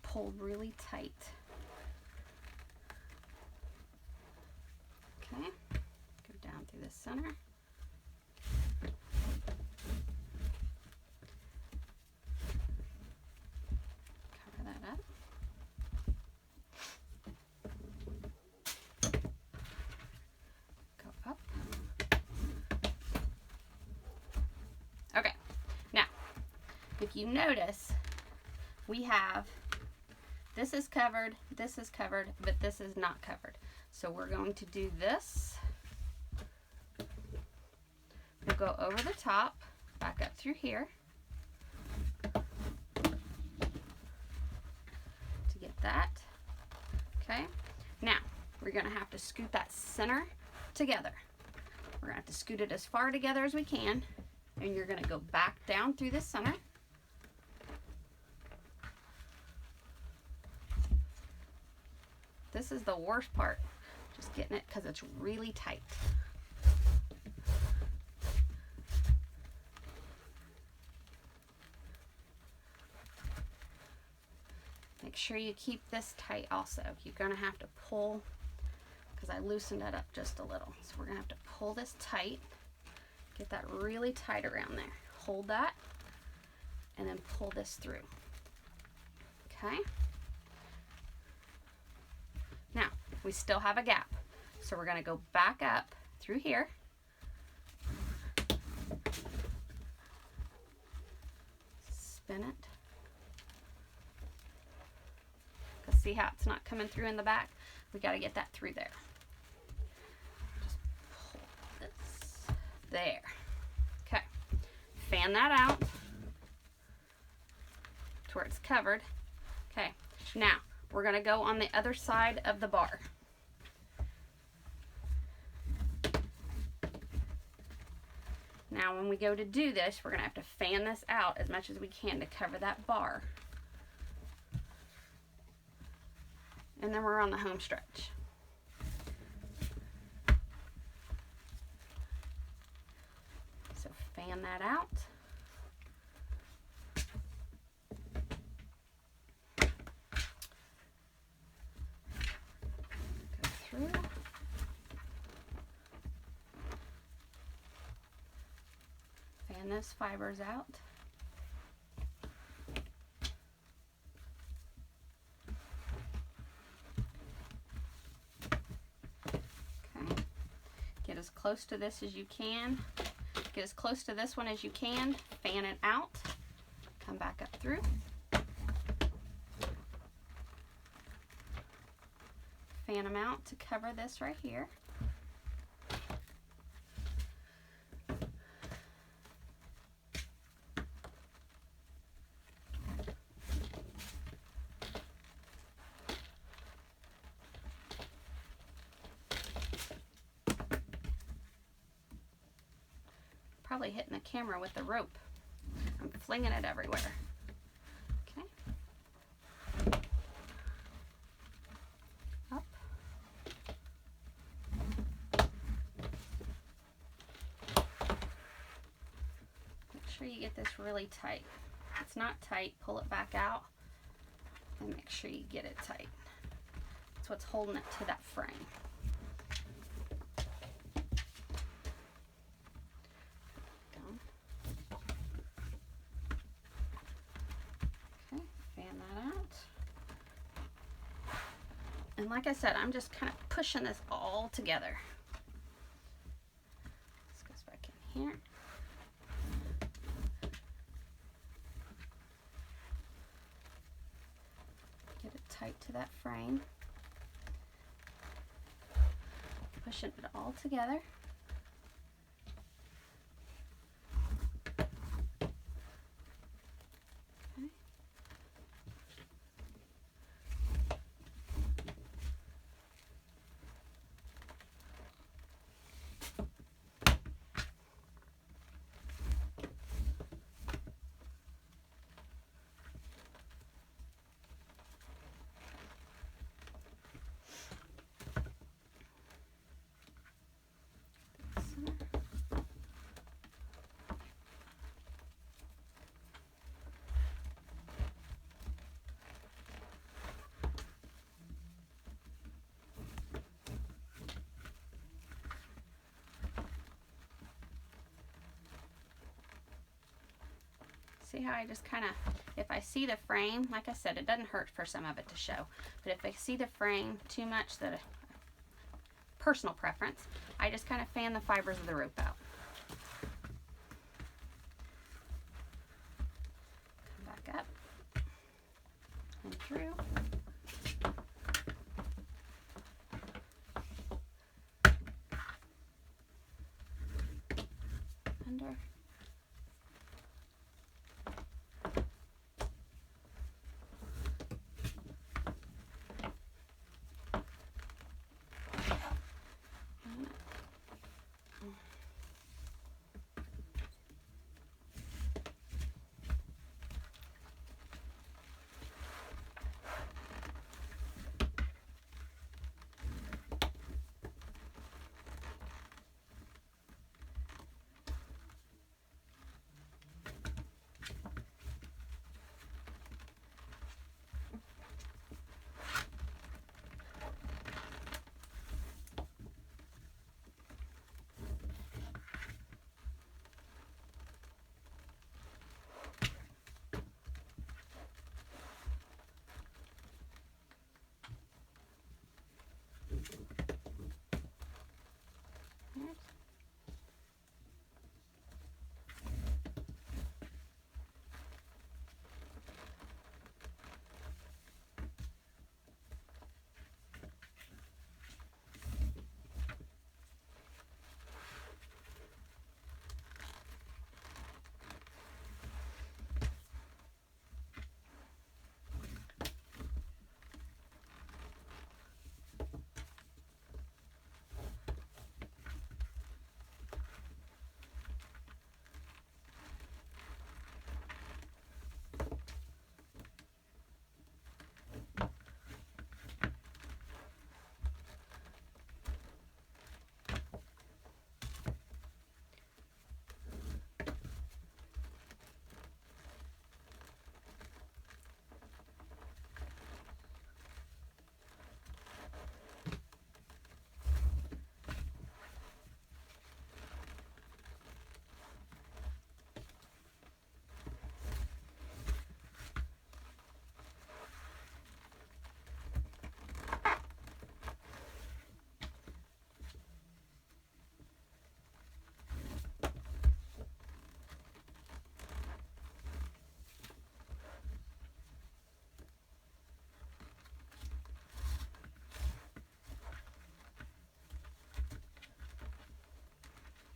Pulled really tight. Okay, go down through the center. Cover that up. Go up. Okay, now, if you notice, we have this is covered, but this is not covered. So we're going to do this. We'll go over the top, back up through here to get that. Okay, now we're going to have to scoot that center together. We're going to have to scoot it as far together as we can, and you're going to go back down through the center. This is the worst part, just getting it because it's really tight. Make sure you keep this tight also. You're going to have to pull, because I loosened it up just a little. So we're going to have to pull this tight, get that really tight around there. Hold that, and then pull this through. Okay? Now, we still have a gap. So we're going to go back up through here. Spin it. Because see how it's not coming through in the back? We got to get that through there. Just pull this. There. Okay. Fan that out to where it's covered. Okay. Now, we're going to go on the other side of the bar. Now when we go to do this, we're going to have to fan this out as much as we can to cover that bar. And then we're on the home stretch. So fan that out. Through. Fan those fibers out. Okay. Get as close to this as you can. Get as close to this one as you can. Fan it out. Come back up through. Fan them out to cover this right here. Probably hitting the camera with the rope. I'm flinging it everywhere. Okay. Up. Make sure you get this really tight. If it's not tight, pull it back out and make sure you get it tight. That's what's holding it to that frame. And like I said, I'm just kind of pushing this all together. This goes back in here. Get it tight to that frame. pushing it all together. See how I just kind of, if I see the frame, like I said, it doesn't hurt for some of it to show, but if I see the frame too much, that personal preference, I just kind of fan the fibers of the rope out. Come back up and through. Under.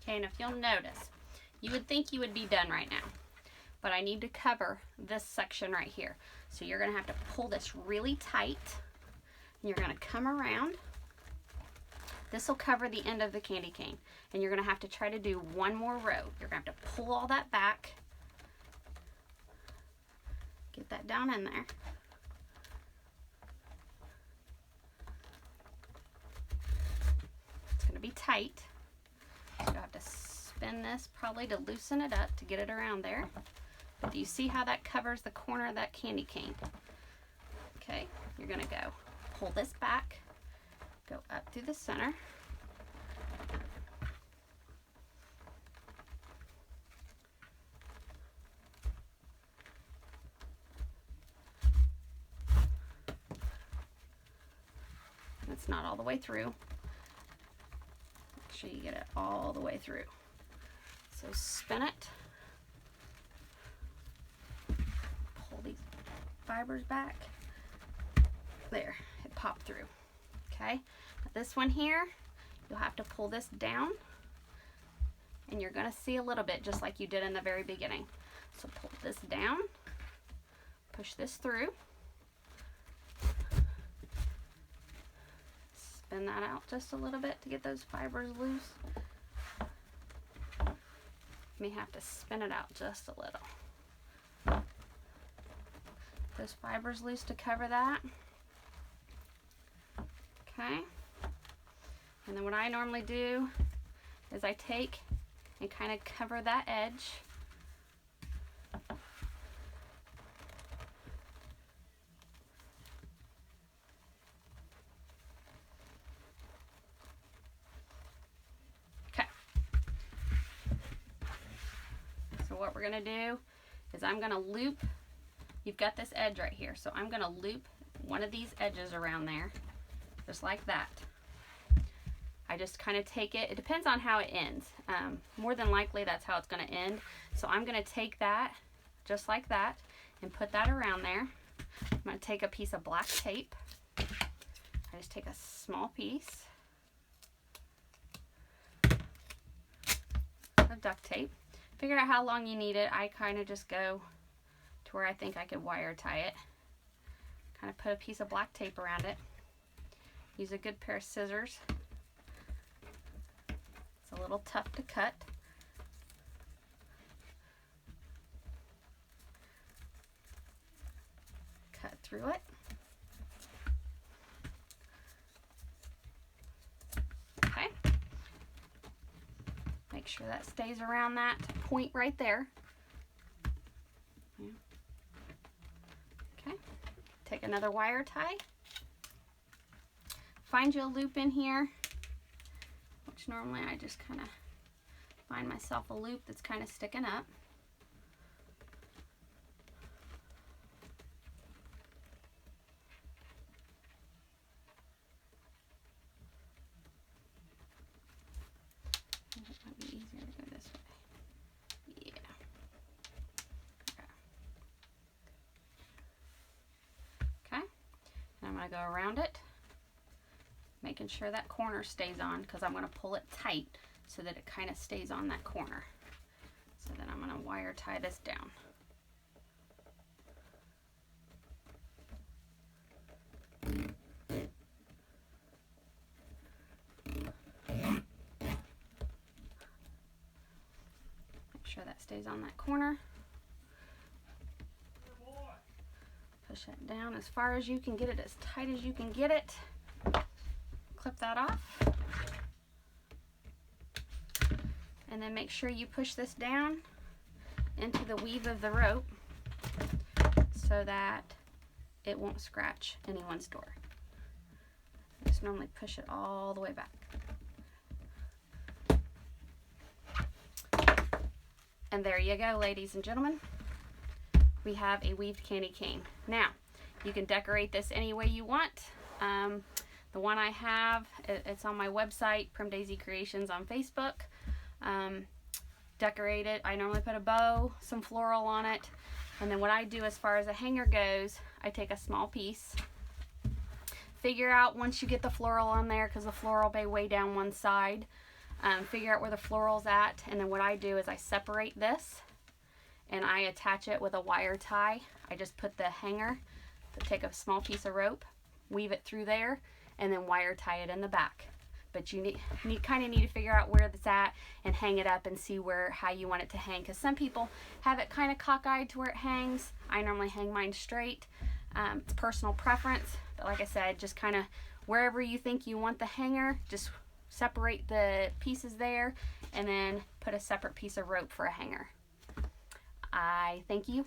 Okay, and if you'll notice, you would think you would be done right now, but I need to cover this section right here. So you're gonna have to pull this really tight, and you're gonna come around. This will cover the end of the candy cane, and you're gonna have to try to do one more row. You're gonna have to pull all that back, get that down in there. It's gonna be tight. So you'll have to spin this probably to loosen it up to get it around there. But do you see how that covers the corner of that candy cane? Okay, you're gonna go pull this back, go up through the center. It's not all the way through. Make sure you get it all the way through. So spin it. Pull these fibers back. There, it popped through. Okay, this one here, you'll have to pull this down, and you're going to see a little bit just like you did in the very beginning. So pull this down, push this through, spin that out just a little bit to get those fibers loose. You may have to spin it out just a little. Those fibers loose to cover that. Okay. And then what I normally do is I take and kind of cover that edge. Okay. So what we're going to do is I'm going to loop. You've got this edge right here, so I'm going to loop one of these edges around there, just like that. I just kind of take it, it depends on how it ends. More than likely that's how it's going to end. So I'm going to take that, just like that, and put that around there. I'm going to take a piece of black tape. I just take a small piece of duct tape. Figure out how long you need it. I kind of just go to where I think I could wire tie it. Kind of put a piece of black tape around it. Use a good pair of scissors. It's a little tough to cut. Cut through it. Okay. Make sure that stays around that point right there. Okay. Take another wire tie. Find you a loop in here, which normally I just kind of find myself a loop that's kind of sticking up. It might be easier to go this way. Yeah. Okay. And I'm going to go around it, making sure that corner stays on, because I'm going to pull it tight so that it kind of stays on that corner. So then I'm going to wire tie this down. Make sure that stays on that corner. Push it down as far as you can get it, as tight as you can get it. Clip that off. And then make sure you push this down into the weave of the rope so that it won't scratch anyone's door. Just normally push it all the way back. And there you go, ladies and gentlemen. We have a weaved candy cane. Now, you can decorate this any way you want. The one I have, it's on my website, PrimDaisy Creations on Facebook. Decorate it. I normally put a bow, some floral on it, and then what I do as far as a hanger goes, I take a small piece. Figure out once you get the floral on there, because the floral may weigh down one side. Figure out where the floral's at, and then what I do is I separate this and I attach it with a wire tie. I just put the hanger, take a small piece of rope, weave it through there, and then wire tie it in the back. But you kind of need to figure out where it's at and hang it up and see how you want it to hang, because some people have it kind of cockeyed to where it hangs. I normally hang mine straight. It's personal preference, but like I said, just kind of wherever you think you want the hanger, just separate the pieces there and then put a separate piece of rope for a hanger. I thank you